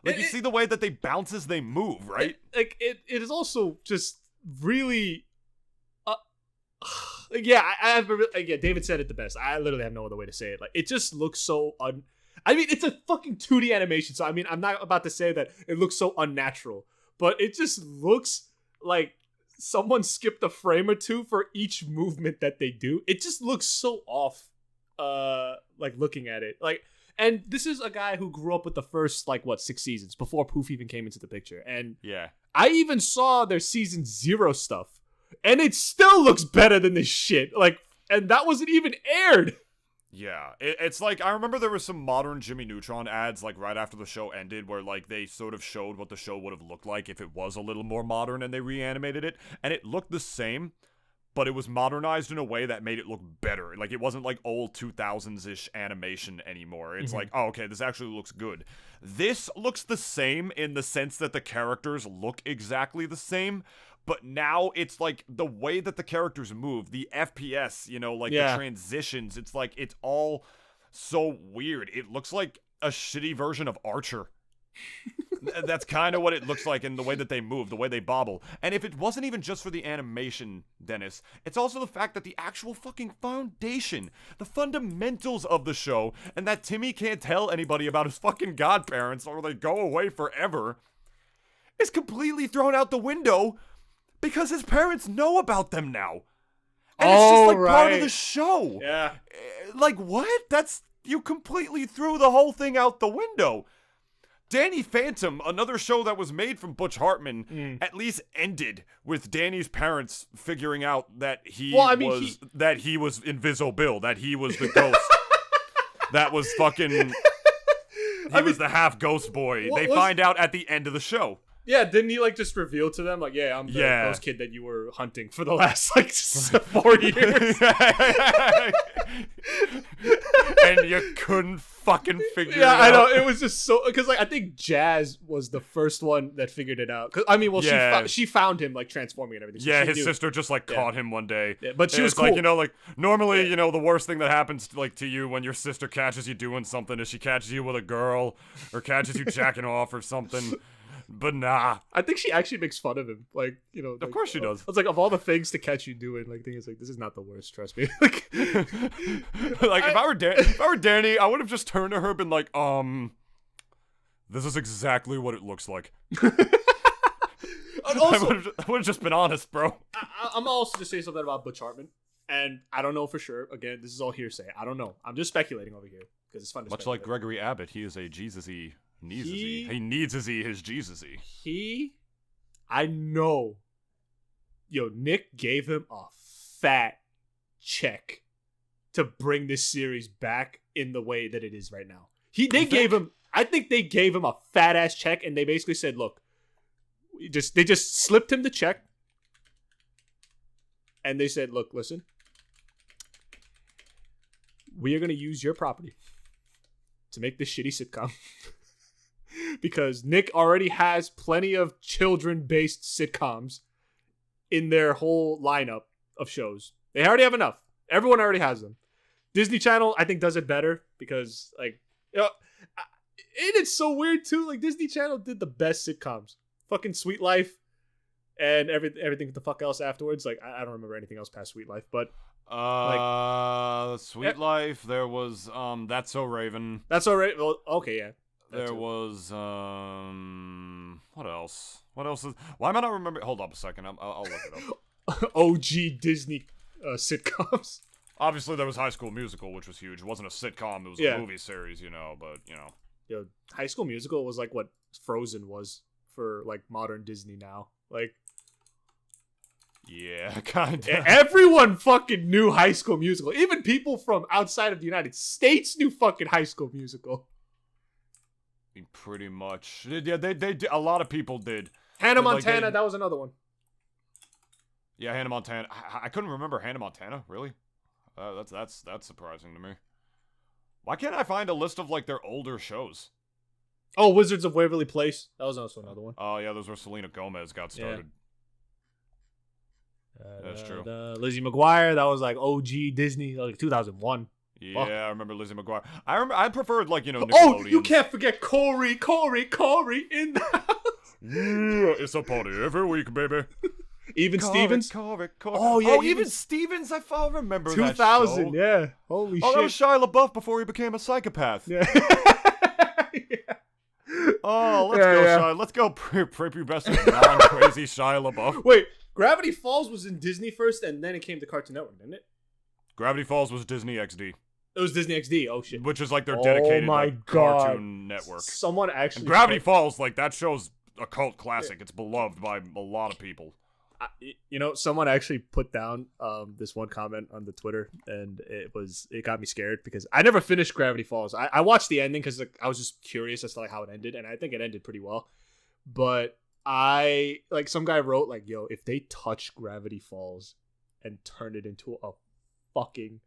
Like, you see the way that they bounce as they move, right? It is also just really... yeah, David said it the best. I literally have no other way to say it. Like, it just looks so I mean, it's a fucking 2D animation, so I mean, I'm not about to say that it looks so unnatural, but it just looks like someone skipped a frame or two for each movement that they do. It just looks so off, like, looking at it. Like, and this is a guy who grew up with the first, like, 6 seasons before Poof even came into the picture. And I even saw their season 0 stuff, and it still looks better than this shit. Like, and that wasn't even aired. Yeah, it's like, I remember there was some modern Jimmy Neutron ads, like, right after the show ended, where, like, they sort of showed what the show would have looked like if it was a little more modern and they reanimated it, and it looked the same, but it was modernized in a way that made it look better. Like, it wasn't, like, old 2000s-ish animation anymore. It's like, oh, okay, this actually looks good. This looks the same in the sense that the characters look exactly the same, but now it's, like, the way that the characters move, the FPS, you know, like, the transitions, it's, like, it's all so weird. It looks like a shitty version of Archer. That's kind of what it looks like in the way that they move, the way they bobble. And if it wasn't even just for the animation, Dennis, it's also the fact that the actual fucking foundation, the fundamentals of the show, and that Timmy can't tell anybody about his fucking godparents or they go away forever, is completely thrown out the window because his parents know about them now. And it's just like part of right. the show. Yeah. Like, what? You completely threw the whole thing out the window. Danny Phantom, another show that was made from Butch Hartman, at least ended with Danny's parents figuring out that he was Invisible Bill, that he was the ghost. That was fucking. He was the half ghost boy. They find out at the end of the show. Yeah, didn't he like just reveal to them like, yeah, I'm the ghost kid that you were hunting for the last like 4 years, and you couldn't fucking figure it out. Yeah, I know. It was just so because like I think Jazz was the first one that figured it out. Cause I mean, well, she found him like transforming and everything. So yeah, his sister just like caught him one day. Yeah, but she was cool. Like, like normally, the worst thing that happens like to you when your sister catches you doing something is she catches you with a girl or catches you jacking off or something. But nah. I think she actually makes fun of him. Like, like, of course she does. It's like, of all the things to catch you doing, like, thing is like, this is not the worst, trust me. Like, if I were Danny, I would have just turned to her and been like, this is exactly what it looks like. Also, I would have just been honest, bro. I'm also to say something about Butch Hartman, and I don't know for sure. Again, this is all hearsay. I don't know. I'm just speculating over here because it's fun to Much speculate. like Gregory Abbott, he is a Jesus-y. He needs his Jesus-y. I know. Nick gave him a fat check to bring this series back in the way that it is right now. I think they gave him a fat ass check, and they basically said, "Look, they just slipped him the check, and they said, look, listen, we are gonna use your property to make this shitty sitcom." Because Nick already has plenty of children-based sitcoms in their whole lineup of shows. They already have enough. Everyone already has them. Disney Channel, I think, does it better because, like, and it's so weird too. Like, Disney Channel did the best sitcoms, fucking Sweet Life, and everything the fuck else afterwards. Like, I don't remember anything else past Sweet Life, but Sweet Life. There was That's So Raven. That's all right. Well, okay, yeah. There was what else? What else is? Why am I not remembering? Hold up a second. I'll look it up. OG Disney sitcoms. Obviously, there was High School Musical, which was huge. It wasn't a sitcom; it was a movie series, But High School Musical was like what Frozen was for like modern Disney now. Like, yeah, kind of. Everyone fucking knew High School Musical. Even people from outside of the United States knew fucking High School Musical. Pretty much. Yeah, they did. A lot of people did. Hannah Montana, that was another one. Yeah, Hannah Montana. I couldn't remember Hannah Montana, really? That's surprising to me. Why can't I find a list of, like, their older shows? Oh, Wizards of Waverly Place. That was also another one. Oh, yeah, those were Selena Gomez got started. That's true. Lizzie McGuire, that was, like, OG Disney, like, 2001. Yeah, I remember Lizzie McGuire. I preferred, like, Nickelodeon. Oh, you can't forget Corey in the house. Yeah, it's a party every week, baby. Even Stevens? Corey. Oh, yeah. Oh, Even Stevens, I remember 2000, that show. Yeah. Holy shit. Oh, that was Shia LaBeouf before he became a psychopath. Yeah. Oh, let's go, Shia. Let's go prepubescent non-crazy Shia LaBeouf. Wait, Gravity Falls was in Disney first, and then it came to Cartoon Network, didn't it? Gravity Falls was Disney XD. It was Disney XD. Oh shit! Which is like their dedicated cartoon network. Someone actually. And Gravity Falls, like that show's a cult classic. It's beloved by a lot of people. Someone actually put down this one comment on the Twitter, and it got me scared because I never finished Gravity Falls. I watched the ending because I was just curious as to like how it ended, and I think it ended pretty well. But some guy wrote like, "Yo, if they touch Gravity Falls and turn it into a fucking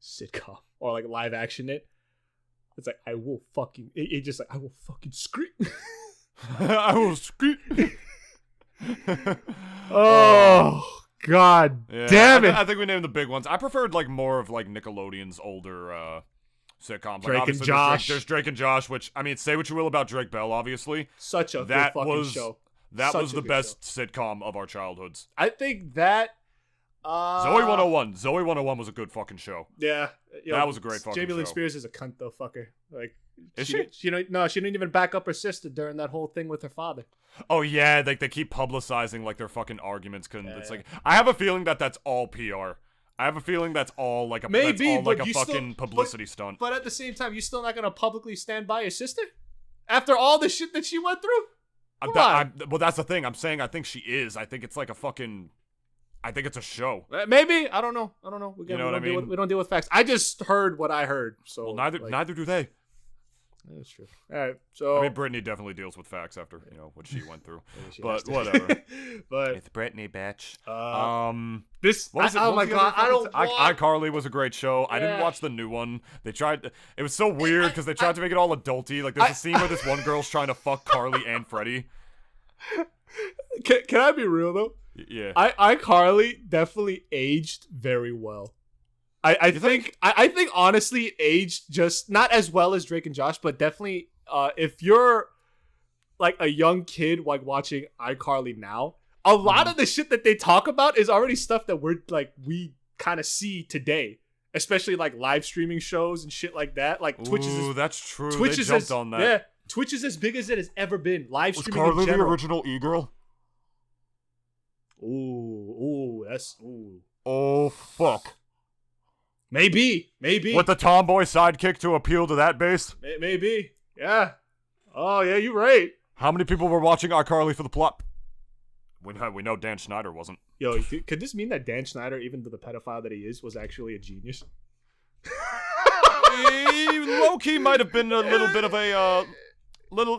sitcom or like live action it's like I will fucking it just like I will fucking scream." I will scream. Oh god, yeah, damn it! I think we named the big ones. I preferred like more of like Nickelodeon's older sitcoms. Drake like, and Josh. There's Drake and Josh, which I mean, say what you will about Drake Bell, obviously. Such a good fucking show. That was the best sitcom of our childhoods. I think that Zoe 101. Zoe 101 was a good fucking show. Yeah. That was a great fucking show. Jamie Lynn Spears is a cunt though, fucker. Like, is she? She didn't even back up her sister during that whole thing with her father. Oh yeah, like they keep publicizing like their fucking arguments. It's like I have a feeling that that's all PR. I have a feeling that's all like a fucking publicity stunt. But at the same time, you still not gonna publicly stand by your sister after all the shit that she went through. Well, that's the thing. I'm saying I think she is. I think it's like a fucking. I think it's a show. Maybe. I don't know. You know what I mean? We don't deal with facts. I just heard what I heard. So well, neither do they. That's true. All right. So I mean, Brittany definitely deals with facts after what she went through. But whatever. But it's Brittany, bitch. Oh my god! I don't. iCarly was a great show. I didn't watch the new one. They tried. It was so weird because they tried to make it all adulty. Like there's a scene where this one girl's trying to fuck Carly and Freddie. Can I be real though? Yeah. iCarly definitely aged very well. I think honestly aged just not as well as Drake and Josh, but definitely if you're like a young kid like watching iCarly now, a lot of the shit that they talk about is already stuff that we kind of see today, especially like live streaming shows and shit like that. Like Twitch is that's true. Twitch they is jumped on that. Yeah, Twitch is as big as it has ever been. Live Was streaming Carly in general. the original e-girl? Oh fuck. Maybe. With the tomboy sidekick to appeal to that base? Maybe. Yeah. Oh, yeah, you're right. How many people were watching iCarly for the plot? We know Dan Schneider wasn't. Yo, could this mean that Dan Schneider, even though the pedophile that he is, was actually a genius? Low-key might have been a little bit of a...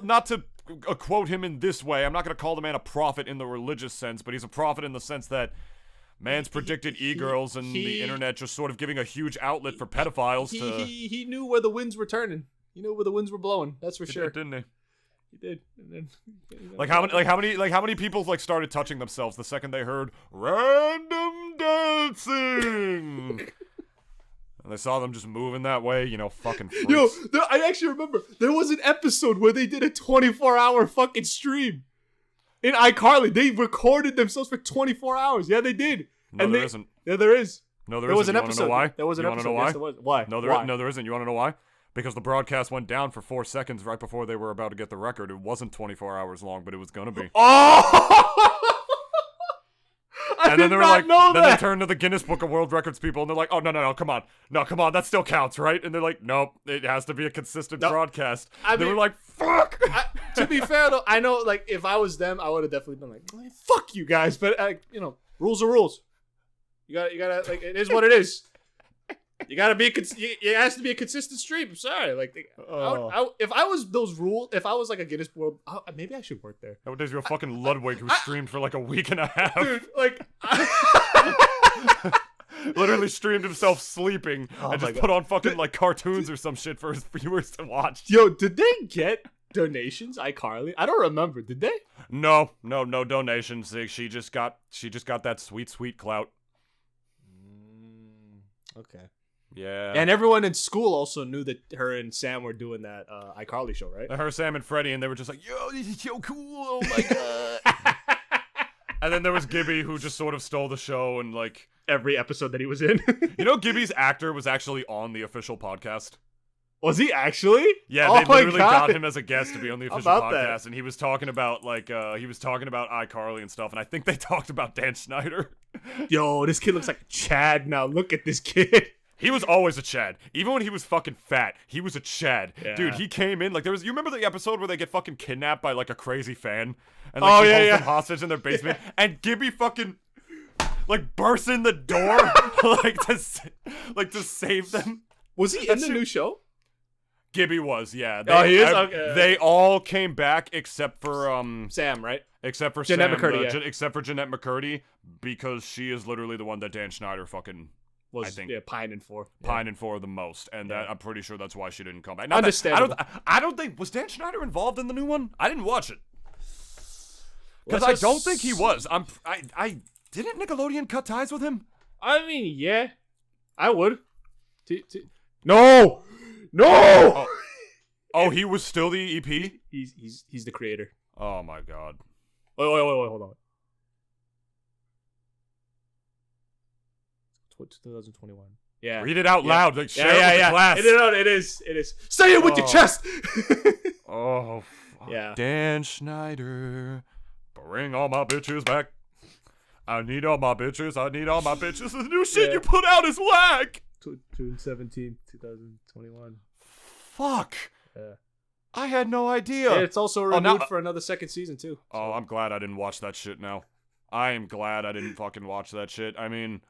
not to quote him in this way, I'm not going to call the man a prophet in the religious sense, but he's a prophet in the sense that man's predicted e-girls and the internet just sort of giving a huge outlet for pedophiles to... He knew where the winds were turning. He knew where the winds were blowing. That's for sure. Did, didn't he? He did. And then, how many people like started touching themselves the second they heard random dancing? And they saw them just moving that way, fucking freaks. Yo, I actually remember there was an episode where they did a 24-hour fucking stream in iCarly. They recorded themselves for 24 hours. Yeah, they did. No, there isn't. Yeah, there is. No, there isn't. There was an episode. Know why? There was an episode. Yes, there was. Why? No, there isn't. You want to know why? Because the broadcast went down for 4 seconds right before they were about to get the record. It wasn't 24 hours long, but it was gonna be. Oh! And then they were like, then they turned to the Guinness Book of World Records people, and they're like, "Oh no, come on, that still counts, right?" And they're like, "Nope, it has to be a consistent broadcast." They were like, "Fuck." To be fair though, I know like if I was them, I would have definitely been like, "Fuck you guys," but rules are rules. You gotta like it is what it is. You gotta be. It has to be a consistent stream. I'm sorry. Like, if I was those rules, if I was like a Guinness World, maybe I should work there. Nowadays, you're a fucking Ludwig who streamed for like a week and a half. Dude, like, literally streamed himself sleeping and just put on fucking like cartoons or some shit for his viewers to watch. Yo, did they get donations? iCarly? I don't remember. Did they? No donations. She just got that sweet clout. Okay. Yeah. And everyone in school also knew that her and Sam were doing that iCarly show, right? Her, Sam, and Freddie, and they were just like, "Yo, this is so cool! Oh my god!" And then there was Gibby, who just sort of stole the show and like every episode that he was in. Gibby's actor was actually on the official podcast. Was he actually? Yeah, they literally got him as a guest to be on the official podcast, and he was talking about iCarly and stuff, and I think they talked about Dan Schneider. Yo, this kid looks like a Chad now. Look at this kid. He was always a Chad. Even when he was fucking fat, he was a Chad. Yeah. Dude, he came in, like, you remember the episode where they get fucking kidnapped by, like, a crazy fan? And, like, he holds them hostage in their basement? Yeah. And Gibby fucking, like, bursts in the door, to save them. Was he in the new show? Gibby was, yeah. He is? Okay. They all came back except for, Sam, right? Except for Jeanette Sam, McCurdy, except for Jeanette McCurdy, because she is literally the one that Dan Schneider fucking... I think pining for the most, and that I'm pretty sure that's why she didn't come back. Understandable. I don't think was Dan Schneider involved in the new one. I didn't watch it because I don't think he was. I didn't Nickelodeon cut ties with him. I mean, yeah, I would. No. Oh, he was still the EP. He's the creator. Oh my god. Wait, hold on. 2021. Yeah. Read it out loud. Like, share it with the class. It is. Say it with your chest. Oh, fuck. Yeah. Dan Schneider, bring all my bitches back. I need all my bitches. I need all my bitches. The new shit you put out is whack. June 17th, 2021. Fuck. Yeah. I had no idea. Yeah, it's also renewed for another second season too. So. Oh, I'm glad I didn't watch that shit now. I am glad I didn't fucking watch that shit. I mean,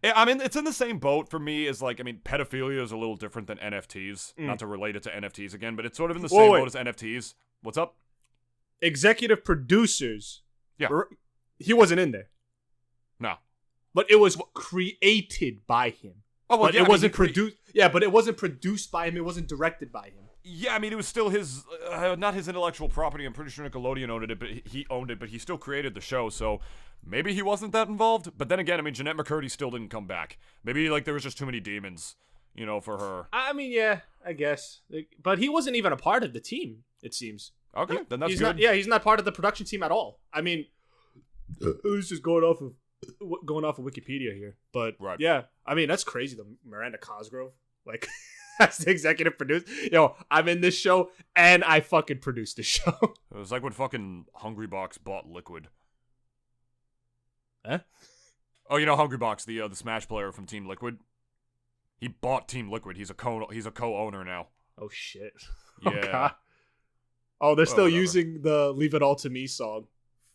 it's in the same boat for me as like, I mean, pedophilia is a little different than NFTs. Not to relate it to NFTs again, but it's sort of in the same boat as NFTs. What's up? Executive producers. Yeah. He wasn't in there. No. But it was created by him. Oh, well, but it wasn't produced. Yeah, but it wasn't produced by him. It wasn't directed by him. Yeah, I mean, it was still his, not his intellectual property. I'm pretty sure Nickelodeon owned it, but he owned it, but he still created the show, so maybe he wasn't that involved. But then again, I mean, Jeanette McCurdy still didn't come back. Maybe, like, there was just too many demons, you know, for her. I mean, yeah, I guess. But he wasn't even a part of the team, it seems. Okay, then that's good. He's not part of the production team at all. I mean, it was just going off of Wikipedia here. But, yeah, I mean, that's crazy, the Miranda Cosgrove, like... As the executive producer, I'm in this show and I fucking produced this show. It was like when fucking Hungrybox bought Liquid. Huh? Oh, you know Hungrybox, the Smash player from Team Liquid. He bought Team Liquid. He's a co-owner now. Oh shit. Yeah. Oh, God. Oh, they're still using the "Leave It All to Me" song.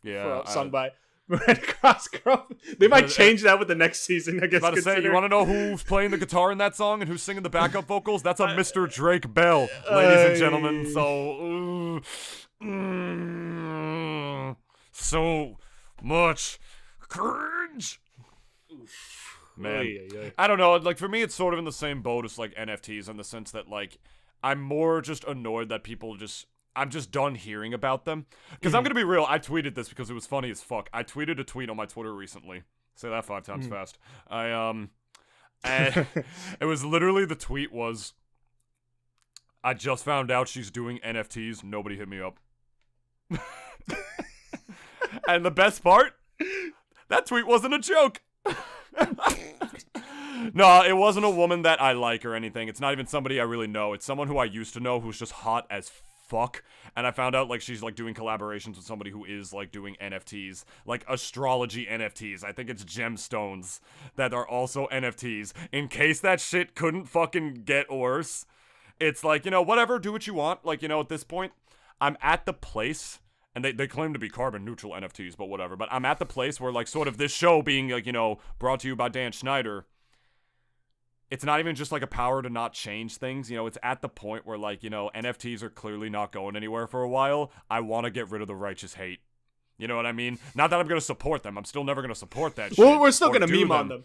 Yeah, sung by Miranda Cosgrove. They might change that with the next season, I guess. About to say, you want to know who's playing the guitar in that song and who's singing the backup vocals? That's a Mr. Drake Bell, ladies and gentlemen. So much cringe. Man, I don't know. Like, for me, it's sort of in the same boat as like NFTs in the sense that like I'm more just annoyed that people I'm just done hearing about them. Because I'm going to be real, I tweeted this because it was funny as fuck. I tweeted a tweet on my Twitter recently. Say that 5 times fast. And it was literally, the tweet was, I just found out she's doing NFTs. Nobody hit me up. And the best part, that tweet wasn't a joke. No, it wasn't a woman that I like or anything. It's not even somebody I really know. It's someone who I used to know who's just hot as fuck. And I found out like she's like doing collaborations with somebody who is like doing NFTs, like astrology NFTs. I think it's gemstones that are also NFTs. In case that shit couldn't fucking get worse, it's like, whatever, do what you want. Like, at this point, I'm at the place, and they claim to be carbon neutral NFTs, but whatever. But I'm at the place where like sort of this show being like, brought to you by Dan Schneider, it's not even just like a power to not change things. It's at the point where like, NFTs are clearly not going anywhere for a while. I want to get rid of the righteous hate. You know what I mean? Not that I'm going to support them. I'm still never going to support that shit. Well, we're still going to meme on them.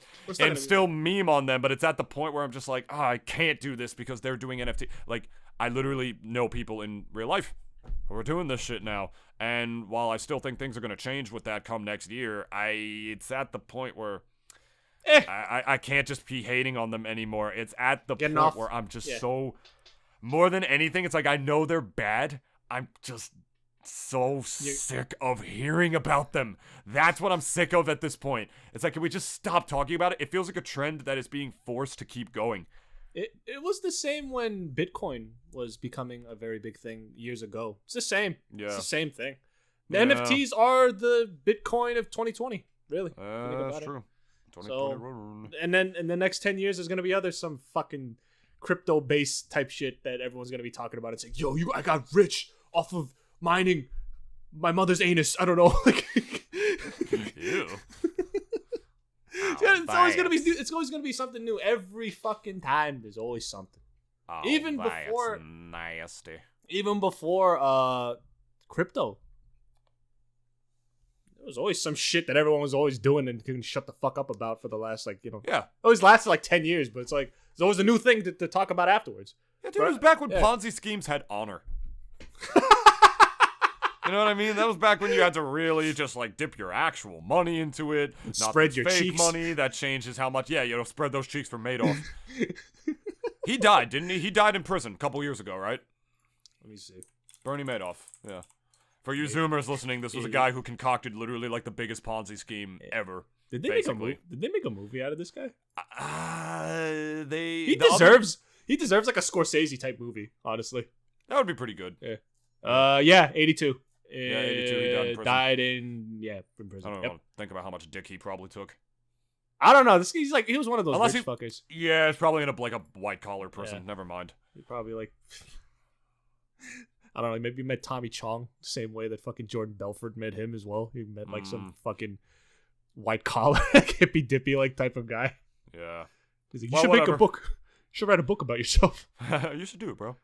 Still meme on them, but it's at the point where I'm just like, I can't do this because they're doing NFT. Like, I literally know people in real life who are doing this shit now. And while I still think things are going to change with that come next year, it's at the point where... I can't just be hating on them anymore. It's at the point where I'm just so... More than anything, it's like I know they're bad. I'm just so sick of hearing about them. That's what I'm sick of at this point. It's like, can we just stop talking about it? It feels like a trend that is being forced to keep going. It was the same when Bitcoin was becoming a very big thing years ago. It's the same. Yeah. It's the same thing. The NFTs are the Bitcoin of 2020, really. That's true. So, and then in the next 10 years, there's going to be some fucking crypto-based type shit that everyone's going to be talking about. It's like, yo, I got rich off of mining my mother's anus. I don't know. Ew. It's always going to be new. It's always going to be something new. Every fucking time, there's always something. Oh, even before nasty. Even before crypto. There was always some shit that everyone was always doing and couldn't shut the fuck up about for the last, Yeah. It always lasted like 10 years, but it's like, there's always a new thing to talk about afterwards. Yeah, dude, it was back when Ponzi schemes had honor. You know what I mean? That was back when you had to really just, dip your actual money into it. And not spread your fake cheeks. money that changes how much. Yeah, spread those cheeks for Madoff. He died, didn't he? He died in prison a couple years ago, right? Let me see. Bernie Madoff, yeah. For you Zoomers listening, this was a guy who concocted literally the biggest Ponzi scheme ever. Did they make a movie? Did they make a movie out of this guy? He deserves like a Scorsese type movie, honestly. That would be pretty good. Yeah. 82. Yeah, 82, he died in prison. Died in prison. I don't know. Think about how much dick he probably took. I don't know. He's like, he was one of those Unless rich fuckers. Yeah, it's probably in a white collar person. Yeah. Never mind. He probably like, I don't know. Maybe he met Tommy Chong the same way that fucking Jordan Belfort met him as well. He met like some fucking white collar, hippy dippy like type of guy. Yeah. He's like, you should make a book. You should write a book about yourself. You should do it, bro.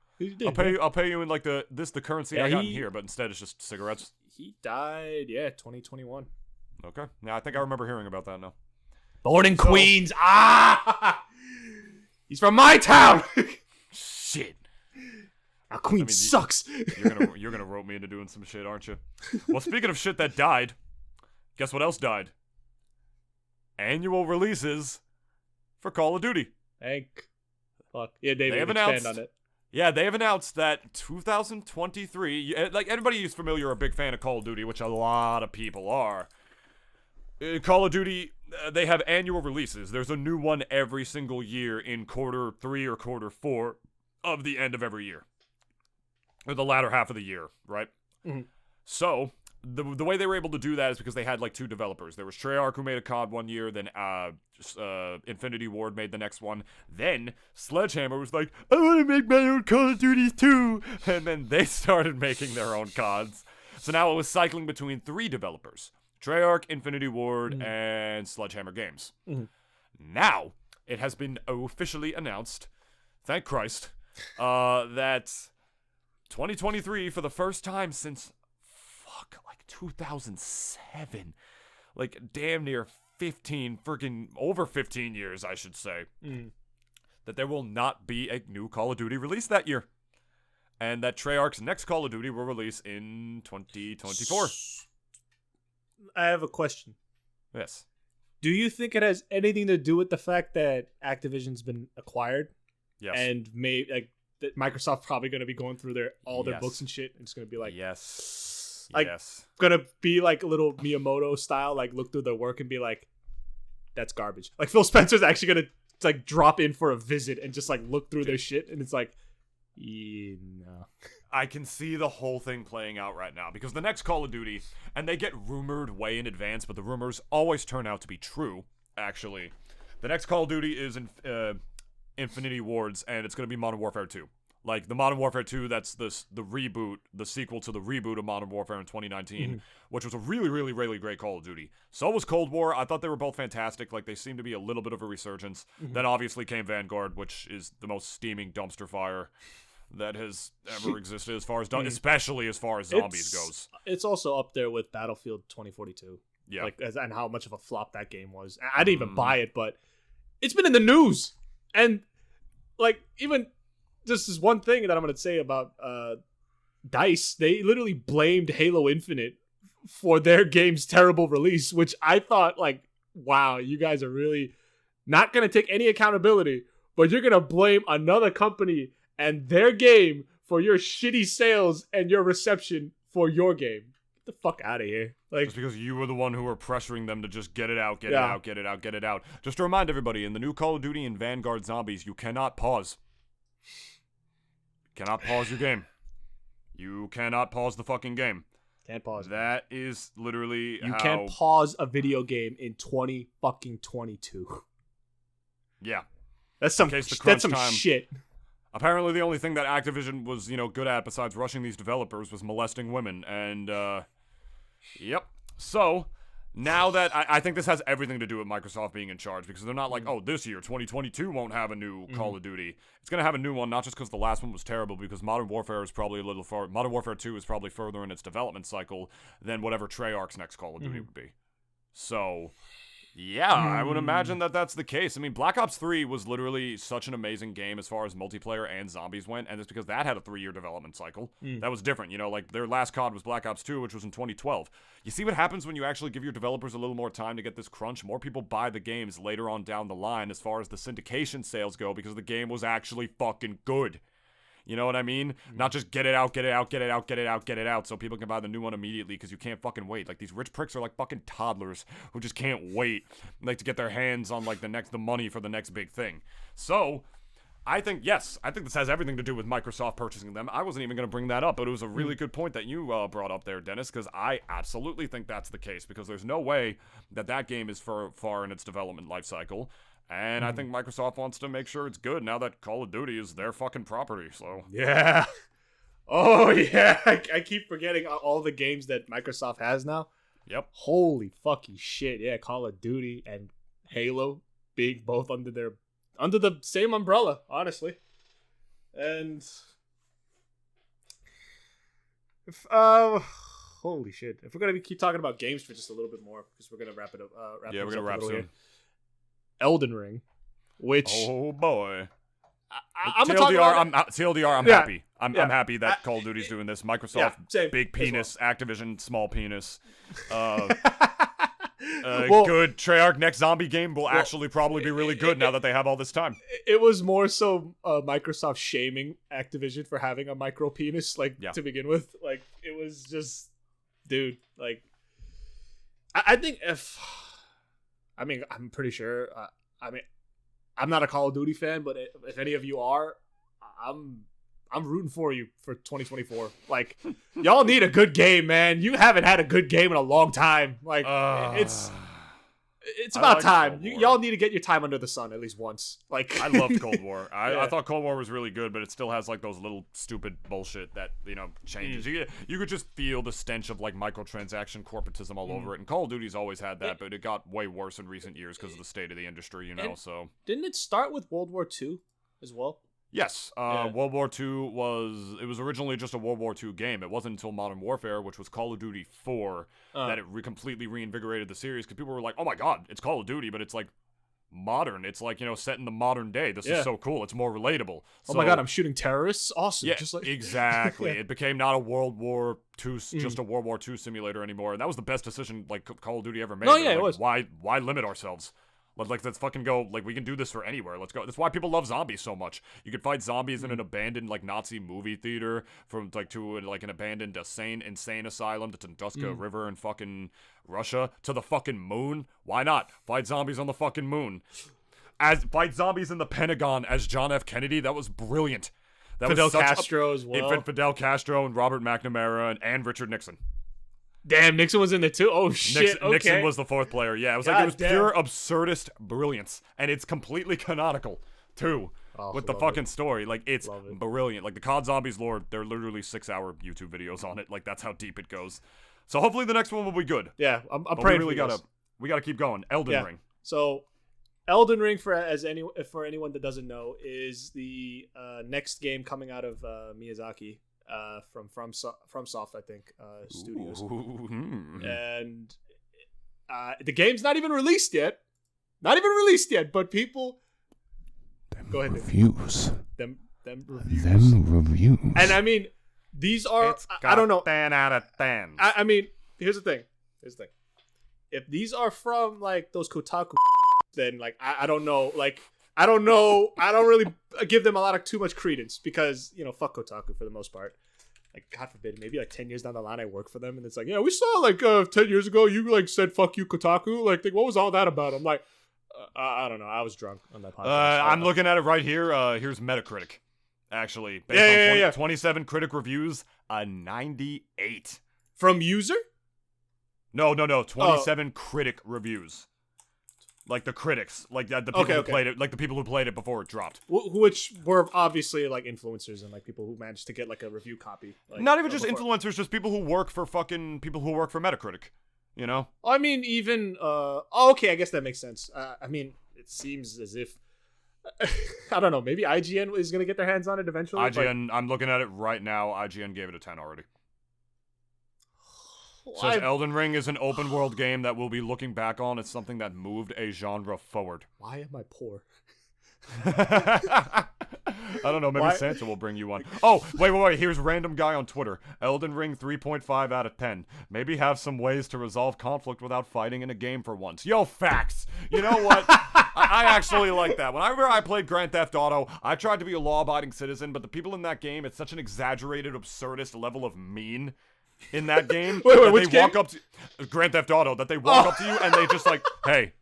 I'll pay you in like the currency I got in here, but instead it's just cigarettes. He died, 2021. Okay. Yeah, I think I remember hearing about that now. Born in Queens. He's from my town. Shit. Queens sucks. You're gonna rope me into doing some shit, aren't you? Well, speaking of shit that died, guess what else died? Annual releases for Call of Duty. Fuck. Yeah, David, expand on it. Yeah, they have announced that 2023, like anybody who's familiar or a big fan of Call of Duty, which a lot of people are, Call of Duty, they have annual releases. There's a new one every single year in quarter 3 or quarter 4 of the end of every year. Or the latter half of the year, right? Mm-hmm. So, the way they were able to do that is because they had like 2 developers. There was Treyarch who made a COD one year, then Infinity Ward made the next one. Then Sledgehammer was like, I want to make my own Call of Duty too. And then they started making their own CODs. So now it was cycling between 3 developers. Treyarch, Infinity Ward, and Sledgehammer Games. Mm-hmm. Now, it has been officially announced, thank Christ, that 2023, for the first time since 2007, like damn near 15, freaking over 15 years, I should say, that there will not be a new Call of Duty release that year. And that Treyarch's next Call of Duty will release in 2024. I have a question. Yes. Do you think it has anything to do with the fact that Activision's been acquired? Yes. And that Microsoft's probably going to be going through all their books and shit, and it's going to be like, yes, gonna be like a little Miyamoto style, like look through their work and be like, that's garbage. Like Phil Spencer's actually gonna like drop in for a visit and just like look through their shit, and it's like, no. I can see the whole thing playing out right now because the next Call of Duty, and they get rumored way in advance, but the rumors always turn out to be true. Actually, the next Call of Duty is in Infinity Wards, and it's gonna be Modern Warfare 2. Like, the Modern Warfare 2, that's the reboot, the sequel to the reboot of Modern Warfare in 2019, which was a really, really, really great Call of Duty. So was Cold War. I thought they were both fantastic. Like, they seem to be a little bit of a resurgence. Then obviously came Vanguard, which is the most steaming dumpster fire that has ever existed, as far as especially as far as zombies goes. It's also up there with Battlefield 2042. Yeah. And how much of a flop that game was. I didn't even buy it, but it's been in the news. And, like, even... Just this one thing that I'm going to say about DICE, they literally blamed Halo Infinite for their game's terrible release, which I thought, like, wow, you guys are really not going to take any accountability, but you're going to blame another company and their game for your shitty sales and your reception for your game. Get the fuck out of here. Like, just because you were the one who were pressuring them to just get it out, get it out, get it out, get it out. Just to remind everybody, in the new Call of Duty and Vanguard Zombies, you cannot pause. Cannot pause your game. You cannot pause the fucking game. Can't pause. That is literally you can't pause a video game in 2022. Yeah. That's some shit. Apparently the only thing that Activision was, good at besides rushing these developers was molesting women. And, yep. So, now that I think this has everything to do with Microsoft being in charge, because they're not like, oh, this year 2022 won't have a new Call of Duty. It's gonna have a new one, not just because the last one was terrible, because Modern Warfare is probably a little far. Modern Warfare 2 is probably further in its development cycle than whatever Treyarch's next Call of Duty would be. So, yeah, I would imagine that that's the case. I mean, Black Ops 3 was literally such an amazing game as far as multiplayer and zombies went, and it's because that had a 3-year development cycle. That was different, like their last COD was Black Ops 2, which was in 2012. You see what happens when you actually give your developers a little more time to get this crunch? More people buy the games later on down the line as far as the syndication sales go, because the game was actually fucking good. You know what I mean? Not just get it out, get it out, get it out, get it out, get it out, so people can buy the new one immediately because you can't fucking wait. Like, these rich pricks are like fucking toddlers who just can't wait, like, to get their hands on, like, the money for the next big thing. So, I think this has everything to do with Microsoft purchasing them. I wasn't even going to bring that up, but it was a really good point that you brought up there, Dennis, because I absolutely think that's the case, because there's no way that game is far in its development life cycle, and I think Microsoft wants to make sure it's good now that Call of Duty is their fucking property, so... Yeah. Oh, yeah. I keep forgetting all the games that Microsoft has now. Yep. Holy fucking shit. Yeah, Call of Duty and Halo being both under the same umbrella, honestly. And if holy shit. If we're going to keep talking about games for just a little bit more, because we're going to wrap it up. We're going to wrap soon. Here. Elden Ring, which... Oh, boy. I'm TLDR, I'm happy. I'm happy that Call of Duty's doing this. Microsoft, big penis, well. Activision, small penis. Good. Treyarch next zombie game will actually probably be really good now that they have all this time. It was more so Microsoft shaming Activision for having a micro penis, to begin with. Like, it was just, dude, like, I think I'm pretty sure, I'm not a Call of Duty fan, but if any of you are, I'm rooting for you for 2024. Like, y'all need a good game, man. You haven't had a good game in a long time. Like, it's about time. Y'all need to get your time under the sun at least once. Like, I loved Cold War. I thought Cold War was really good, but it still has like those little stupid bullshit that changes. You could just feel the stench of like microtransaction corporatism all over it. And Call of Duty's always had that, but it got way worse in recent years because of the state of the industry. So didn't it start with World War II as well? Yes, World War II was originally just a World War II game. It wasn't until Modern Warfare, which was Call of Duty 4, that it completely reinvigorated the series, because people were like, oh my god, it's Call of Duty, but it's like modern. It's like, set in the modern day. This is so cool. It's more relatable. Oh my god, I'm shooting terrorists? Awesome. Yeah, just like exactly. It became not a World War II, just a World War II simulator anymore, and that was the best decision like Call of Duty ever made. Oh yeah, it was. Why limit ourselves? Let's fucking go. Like, we can do this for anywhere. Let's go. That's why people love zombies so much. You could fight zombies in an abandoned, like, Nazi movie theater, to an abandoned insane asylum, to Tunguska River in fucking Russia, to the fucking moon. Why not? Fight zombies on the fucking moon. Fight zombies in the Pentagon as John F. Kennedy. That was brilliant. Fidel Castro as well. Fidel Castro and Robert McNamara and Richard Nixon. Damn, Nixon was in there too? Oh, shit, Nixon was the fourth player. Yeah, it was pure absurdist brilliance. And it's completely canonical, too, with the fucking story. Like, it's brilliant. Like, the COD Zombies lore, they're literally 6-hour YouTube videos on it. Like, that's how deep it goes. So hopefully the next one will be good. Yeah, I'm praying we gotta keep going. Elden Ring. So, Elden Ring, for anyone that doesn't know, is the next game coming out of Miyazaki. From FromSoft, I think, studios. And the game's not even released yet. But people... Go ahead. Reviews. Them reviews. And I mean, these are... I don't know. 10 out of 10. I mean, here's the thing. If these are from, like, those Kotaku then, like, I don't know. Like... I don't know. I don't really give them too much credence because, fuck Kotaku for the most part. Like, God forbid, maybe like 10 years down the line I work for them and it's like, yeah, we saw like 10 years ago you like said fuck you Kotaku. Like, what was all that about? I'm like, I don't know. I was drunk on that podcast. I'm looking at it right here. Here's Metacritic, actually. Based on 27 critic reviews, a 98. From user? No. 27 critic reviews. Like the critics, like the people who played it, like the people who played it before it dropped, which were obviously like influencers and like people who managed to get like a review copy. Like, not even just influencers, just people who work for Metacritic. I mean, even okay, I guess that makes sense. I mean, it seems as if I don't know, maybe IGN is gonna get their hands on it eventually. IGN, I'm looking at it right now. IGN gave it a 10 already. Says Elden Ring is an open world game that we'll be looking back on as something that moved a genre forward. Why am I poor? I don't know, maybe Santa will bring you one. Oh, wait, here's random guy on Twitter. Elden Ring 3.5 out of 10. Maybe have some ways to resolve conflict without fighting in a game for once. Yo, facts! You know what? I actually like that. Whenever I played Grand Theft Auto, I tried to be a law-abiding citizen, but the people in that game, it's such an exaggerated, absurdist level of mean in that game. Wait, which game? Walk up to Grand Theft Auto, that they walk up to you and they just like, hey,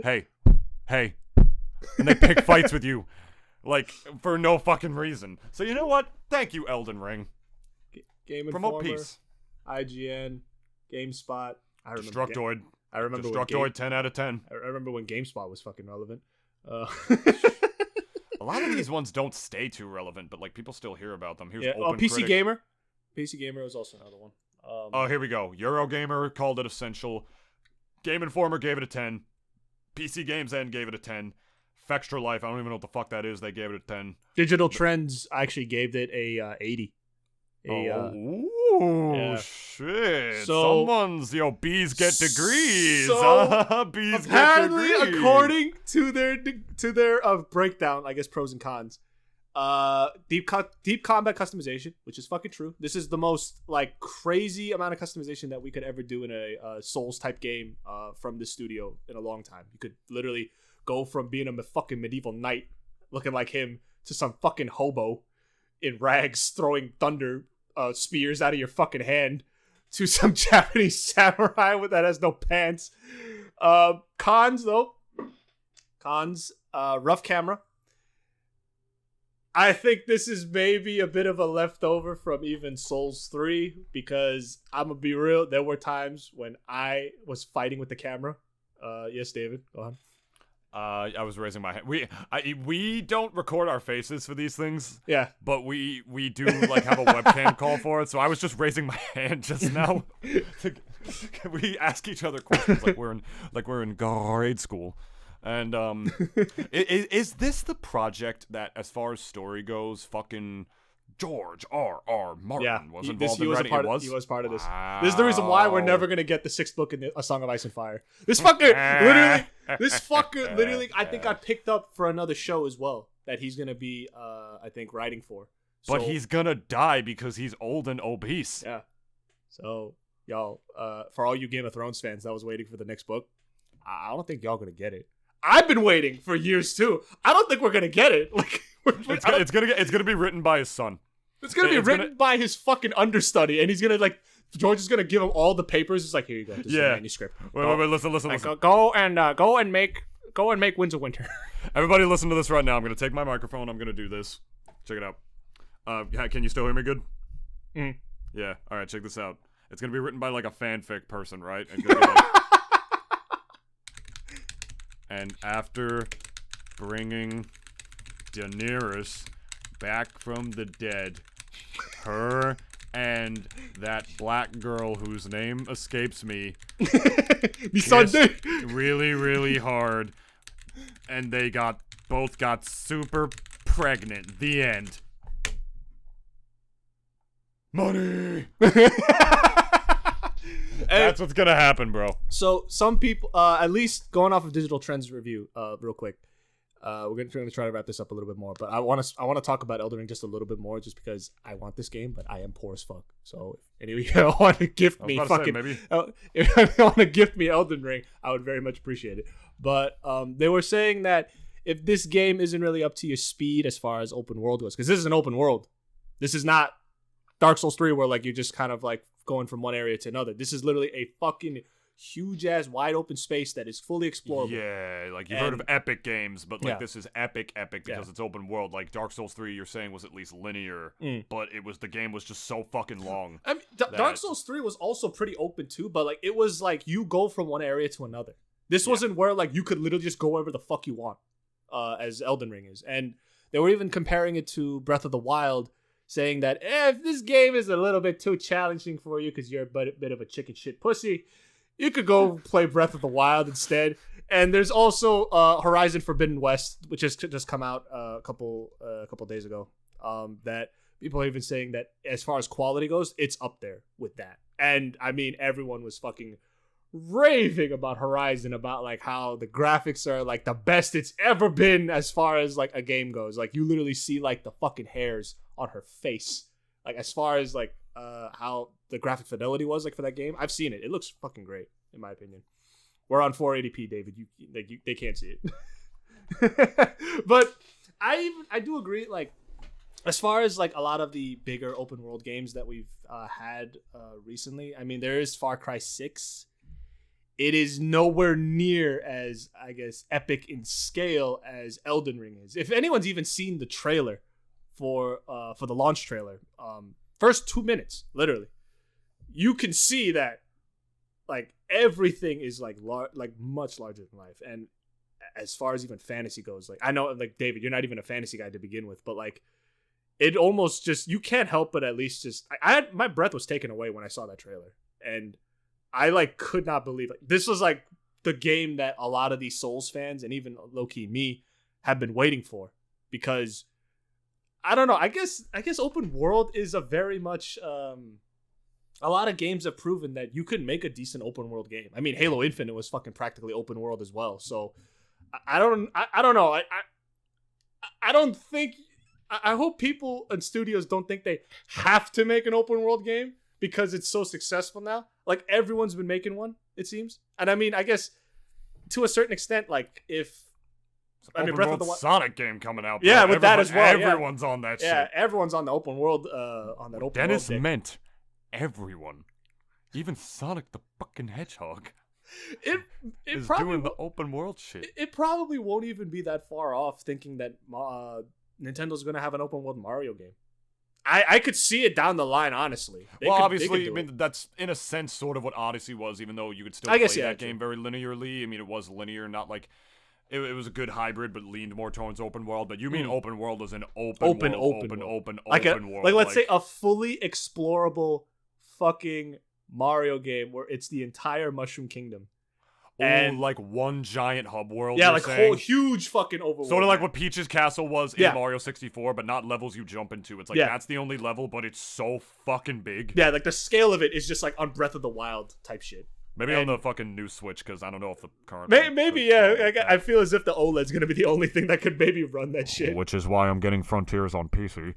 and they pick fights with you. like for no fucking reason. So you know what? Thank you, Elden Ring. Game Promote Informer, peace. IGN, GameSpot. Destructoid. I remember Destructoid. 10 out of 10. I remember when GameSpot was fucking relevant. A lot of these ones don't stay too relevant, but like people still hear about them. Here's PC OpenCritic. Gamer. PC Gamer was also another one. Oh, here we go. Eurogamer called it essential. Game Informer gave it a 10. PC Games End gave it a 10. Fextra Life, I don't even know what the fuck that is. They gave it a 10. Digital Trends actually gave it a 80. Shit. So, Someone's, bees get degrees. So, bees apparently, get degrees. according to their breakdown, I guess pros and cons, deep combat customization, which is fucking true. This is the most like crazy amount of customization that we could ever do in a Souls type game from this studio in a long time. You could literally go from being a fucking medieval knight looking like him to some fucking hobo in rags throwing thunder spears out of your fucking hand to some Japanese samurai that has no pants. Cons, rough camera. I think this is maybe a bit of a leftover from even Souls 3 because I'm gonna be real, there were times when I was fighting with the camera. Yes, David, go on. I was raising my hand. We don't record our faces for these things. Yeah, but we do like have a webcam call for it. So I was just raising my hand just now. We ask each other questions like we're in grade school. And is this the project that, as far as story goes, fucking George R.R. Martin was involved in writing? He was part of this. Wow. This is the reason why we're never gonna get the 6th book in A Song of Ice and Fire. This fucker literally, I think got picked up for another show as well that he's gonna be, I think, writing for. But he's gonna die because he's old and obese. Yeah. So, y'all, for all you Game of Thrones fans that was waiting for the next book, I don't think y'all gonna get it. I've been waiting for years too. I don't think we're gonna get it. Like, it's gonna be written by his son. It's gonna be written by his fucking understudy, and he's gonna George is gonna give him all the papers. It's like, here you go, this is the manuscript. Wait, listen. Go and make Winds of Winter. Everybody, listen to this right now. I'm gonna take my microphone. I'm gonna do this. Check it out. Can you still hear me good? Mm. Yeah. All right. Check this out. It's gonna be written by like a fanfic person, right? And after bringing Daenerys back from the dead, her and that black girl whose name escapes me kissed really, really hard, and they both got super pregnant. The end. Money. That's what's gonna happen, bro. So some people, at least going off of Digital Trends review, real quick, we're gonna try to wrap this up a little bit more. But I want to talk about Elden Ring just a little bit more, just because I want this game, but I am poor as fuck. So if any of you want to gift me if you want to gift me Elden Ring, I would very much appreciate it. But they were saying that if this game isn't really up to your speed as far as open world goes, because this is an open world, this is not Dark Souls 3 where like you're just kind of like going from one area to another. This is literally a fucking huge ass wide open space that is fully explorable. Yeah, like you've heard of epic games, but like this is epic because it's open world. Like Dark Souls 3 you're saying was at least linear, but the game was just so fucking long. I mean, Dark Souls 3 was also pretty open too, but like it was like you go from one area to another. This wasn't where like you could literally just go wherever the fuck you want, as Elden Ring is. And they were even comparing it to Breath of the Wild, saying that if this game is a little bit too challenging for you because you're a bit of a chicken shit pussy, you could go play Breath of the Wild instead. And there's also Horizon Forbidden West, which has just come out a couple days ago. That people are even saying that as far as quality goes, it's up there with that. And I mean, everyone was fucking raving about Horizon, about like how the graphics are like the best it's ever been as far as like a game goes. Like you literally see like the fucking hairs on her face, like as far as like how the graphic fidelity was like for that game. I've seen it. It looks fucking great in my opinion. We're on 480p, David. They can't see it. But I do agree, like as far as like a lot of the bigger open world games that we've had recently, I mean there is Far Cry 6. it is nowhere near as, I guess, epic in scale as Elden Ring is. If anyone's even seen the trailer for the launch trailer, first 2 minutes, literally, you can see that like everything is like much larger than life. And as far as even fantasy goes, like I know, like David, you're not even a fantasy guy to begin with, but like it almost just, you can't help but at least just, my breath was taken away when I saw that trailer, and I like could not believe it. This was like the game that a lot of these Souls fans and even low-key me have been waiting for, because I don't know, I guess open world is a very much a lot of games have proven that you could make a decent open world game. I mean, Halo Infinite was fucking practically open world as well. So I don't know. I don't think, I hope people and studios don't think they have to make an open world game because it's so successful now. Like everyone's been making one, it seems. And I mean, I guess to a certain extent, like if Breath of the Wild Sonic game coming out. Yeah, with that as well. Everyone's on that shit. Yeah, everyone's on the open world. On that open world. Dennis meant everyone, even Sonic the fucking Hedgehog. It is probably doing the open world shit. It probably won't even be that far off thinking that Nintendo's going to have an open world Mario game. I could see it down the line, honestly. Obviously, I mean, that's in a sense sort of what Odyssey was, even though you could still play that game very linearly. I mean, it was linear, not like it was a good hybrid, but leaned more towards open world. But you mean open world as an open world. Like let's say a fully explorable fucking Mario game where it's the entire Mushroom Kingdom. And like one giant hub world. Yeah, like whole huge fucking overworld. Sort of like what Peach's Castle was in Mario 64, but not levels you jump into. It's like that's the only level, but it's so fucking big. Yeah, like the scale of it is just like on Breath of the Wild type shit. Maybe on the fucking new Switch, because I don't know if the current... Maybe I feel as if the OLED's going to be the only thing that could maybe run that shit. Which is why I'm getting Frontiers on PC.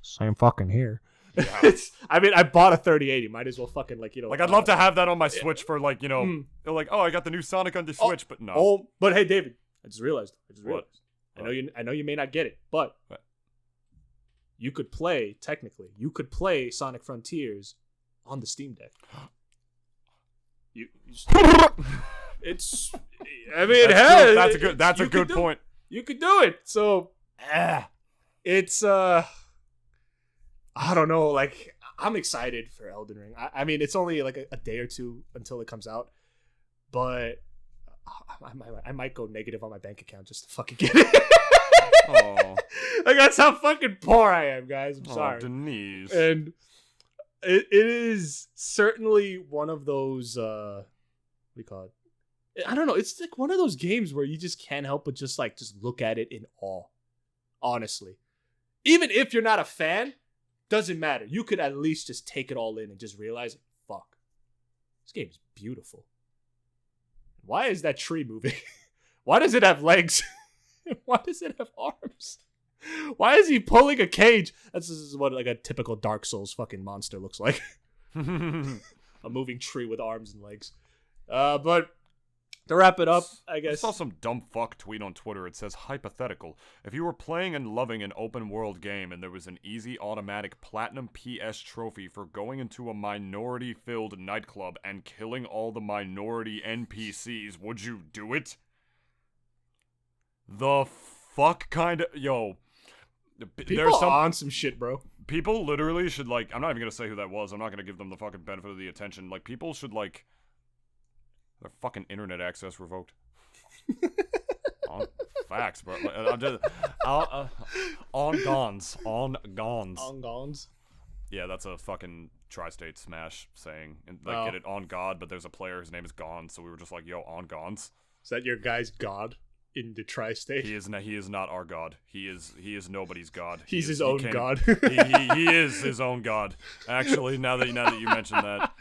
Same fucking here. Yeah. I mean, I bought a 3080. Might as well fucking like, you know. Like, I'd love to have that on my Switch for like, you know, they're like, oh, I got the new Sonic on the Switch, but no. Oh, but hey, David, I just realized. What? I know you may not get it, but you could play Sonic Frontiers on the Steam Deck. It's. I mean, That's a good point. You could do it. So, it's I don't know. Like, I'm excited for Elden Ring. I mean, it's only like a day or two until it comes out, but I might go negative on my bank account just to fucking get it. Oh, like that's how fucking poor I am, guys. I'm sorry, Denise. And it is certainly one of those. What do you call it? I don't know. It's like one of those games where you just can't help but just look at it in awe. Honestly, even if you're not a fan. Doesn't matter. You could at least just take it all in and just realize, fuck, this game is beautiful. Why is that tree moving? Why does it have legs? Why does it have arms? Why is he pulling a cage? This is what like a typical Dark Souls fucking monster looks like. A moving tree with arms and legs. But to wrap it up, I guess. I saw some dumb fuck tweet on Twitter. It says, hypothetical. If you were playing and loving an open world game and there was an easy automatic platinum PS trophy for going into a minority filled nightclub and killing all the minority NPCs, would you do it? The fuck kind of... Yo. People are on some shit, bro. People literally should like... I'm not even going to say who that was. I'm not going to give them the fucking benefit of the attention. Like, people should like... Their fucking internet access revoked. Facts, bro. I'm just on gons. Yeah, that's a fucking tri-state smash saying, and like get it on God. But there's a player. His name is Gon, so we were just like, yo, on gons. Is that your guy's God in the tri-state? He is not our God. He is nobody's God. He's his own God. he is his own God. Actually, now that you mentioned that.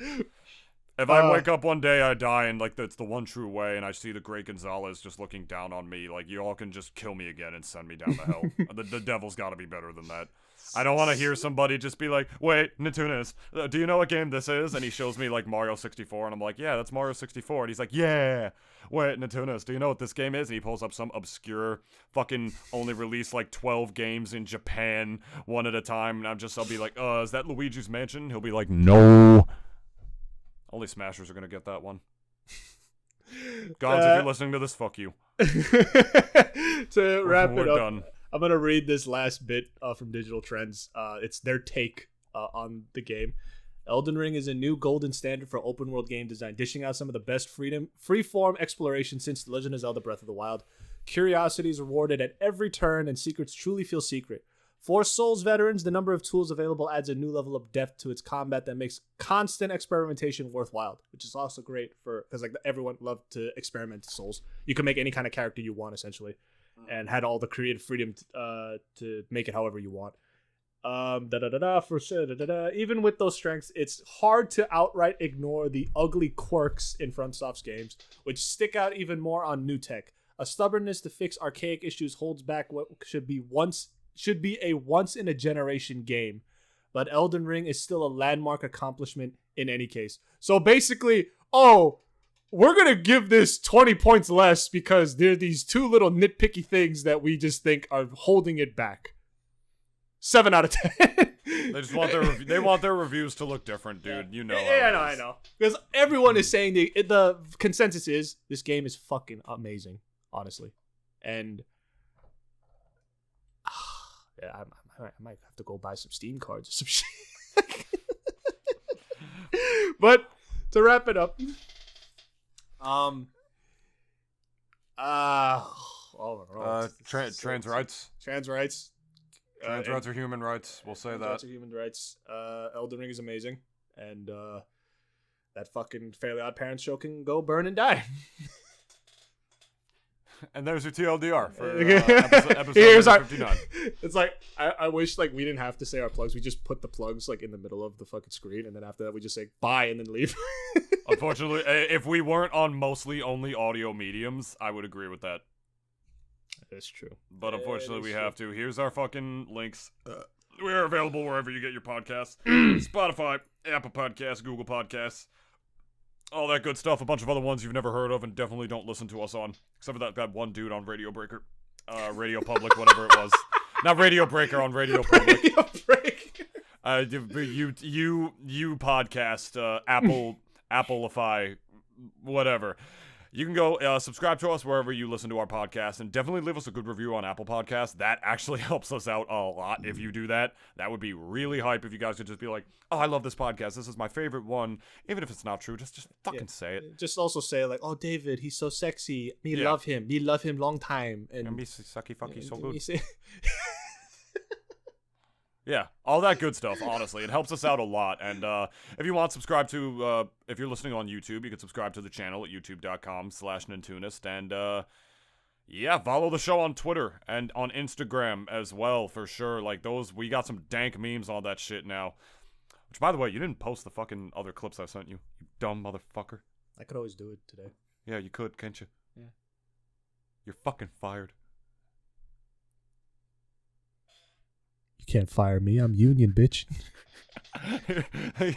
If I wake up one day, I die, and like that's the one true way, and I see the great Gonzalez just looking down on me, like you all can just kill me again and send me down to hell. The devil's got to be better than that. I don't want to hear somebody just be like, "Wait, Nintoonist, do you know what game this is?" And he shows me like Mario 64, and I'm like, "Yeah, that's Mario 64." And he's like, "Yeah, wait, Nintoonist, do you know what this game is?" And he pulls up some obscure fucking only released like 12 games in Japan one at a time, and I'll be like, "Is that Luigi's Mansion?" He'll be like, "No." Only Smashers are gonna get that one. Gons, if you're listening to this, fuck you. To wrap it up, done. I'm going to read this last bit from Digital Trends. It's their take on the game. Elden Ring is a new golden standard for open world game design, dishing out some of the best free-form exploration since The Legend of Zelda Breath of the Wild. Curiosity is rewarded at every turn, and secrets truly feel secret. For Souls veterans, the number of tools available adds a new level of depth to its combat that makes constant experimentation worthwhile, which is also great because like everyone loved to experiment in Souls. You can make any kind of character you want, essentially, and had all the creative freedom to make it however you want. Even with those strengths, it's hard to outright ignore the ugly quirks in FromSoft's games, which stick out even more on new tech. A stubbornness to fix archaic issues holds back what should be a once in a generation game, but Elden Ring is still a landmark accomplishment in any case. So basically, we're gonna give this 20 points less because there are these two little nitpicky things that we just think are holding it back. 7 out of 10. They just want their reviews to look different, dude. You know. Yeah, I know. Because everyone is saying the consensus is this game is fucking amazing, honestly, and yeah, I might have to go buy some Steam cards or some shit. But to wrap it up, trans rights. Trans rights. Trans rights are human rights. We'll say that. Rights are human rights. Elden Ring is amazing, and that fucking Fairly Odd Parents show can go burn and die. And there's your TLDR for episode Here's 59. It's like I wish like we didn't have to say our plugs. We just put the plugs like in the middle of the fucking screen, and then after that we just say bye and then leave. Unfortunately, if we weren't on mostly only audio mediums, I would agree with that. That's true. But unfortunately, we have to. Here's our fucking links. We are available wherever you get your podcasts. Spotify, Apple Podcasts, Google Podcasts. All that good stuff. A bunch of other ones you've never heard of and definitely don't listen to us on. Except for that one dude on Radio Breaker. Radio Public, whatever it was. Not Radio Breaker, on Radio Public. Radio Breaker. You podcast, Applify, whatever. You can go subscribe to us wherever you listen to our podcast, and definitely leave us a good review on Apple Podcasts. That actually helps us out a lot if you do that. That would be really hype if you guys could just be like, oh, I love this podcast. This is my favorite one. Even if it's not true, just fucking say it. Just also say like, oh, David, he's so sexy. Me love him. Me love him long time. And me sucky fucky so good. Say- Yeah, all that good stuff, honestly. It helps us out a lot. And if you want, subscribe to, if you're listening on YouTube, you can subscribe to the channel at youtube.com/Nintoonist. And, yeah, follow the show on Twitter and on Instagram as well, for sure. Like, we got some dank memes on that shit now. Which, by the way, you didn't post the fucking other clips I sent you, you dumb motherfucker. I could always do it today. Yeah, you could, can't you? Yeah. You're fucking fired. You can't fire me. I'm union, bitch.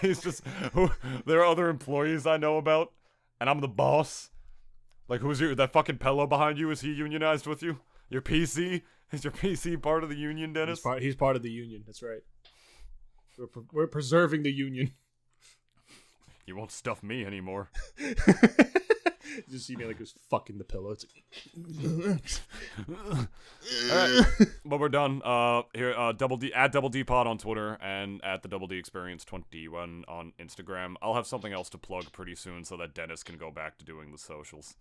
He's just... there are other employees I know about, and I'm the boss. Like, that fucking pillow behind you? Is he unionized with you? Your PC? Is your PC part of the union, Dennis? He's part of the union. That's right. We're preserving the union. You won't stuff me anymore. You just see me like just fucking the pillow. It's like... Alright, but we're done. Here, Double D at Double D Pod on Twitter and at the Double D Experience 21 on Instagram. I'll have something else to plug pretty soon so that Dennis can go back to doing the socials.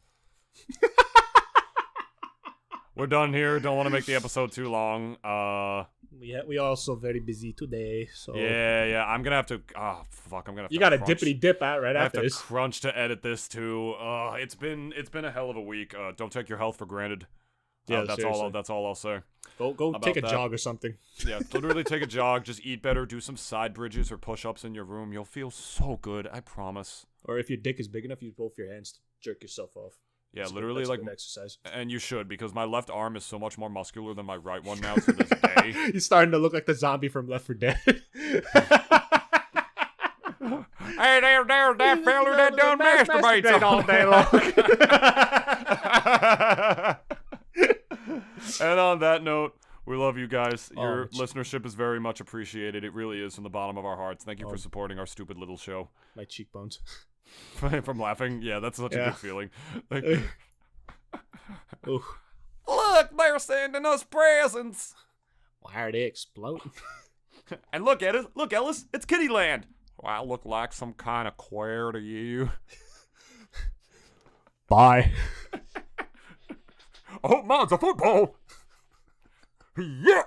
We're done here. Don't want to make the episode too long. We are also very busy today. So yeah. I'm gonna have to. I'm gonna. Have you to got a crunch. dippity dip out right after this. I have to crunch to edit this too. It's been a hell of a week. Don't take your health for granted. Yeah, that's all. That's all I'll say. Go take a jog or something. Yeah, literally take a jog. Just eat better. Do some side bridges or push-ups in your room. You'll feel so good. I promise. Or if your dick is big enough, use both your hands to jerk yourself off. Yeah, that's literally good exercise. And you should, because my left arm is so much more muscular than my right one now to this day. You're starting to look like the zombie from Left 4 Dead. Hey there, that fella that done masturbates all day long. And on that note, we love you guys. You're listenership is very much appreciated. It really is from the bottom of our hearts. Thank you for supporting our stupid little show. My cheekbones. From laughing? Yeah, that's such a good feeling. Like, look, they're sending us presents. Why are they exploding? And look, Ellis, it's Kittyland. Do I look like some kind of queer to you? Bye. Oh, mine's a football. Yeah.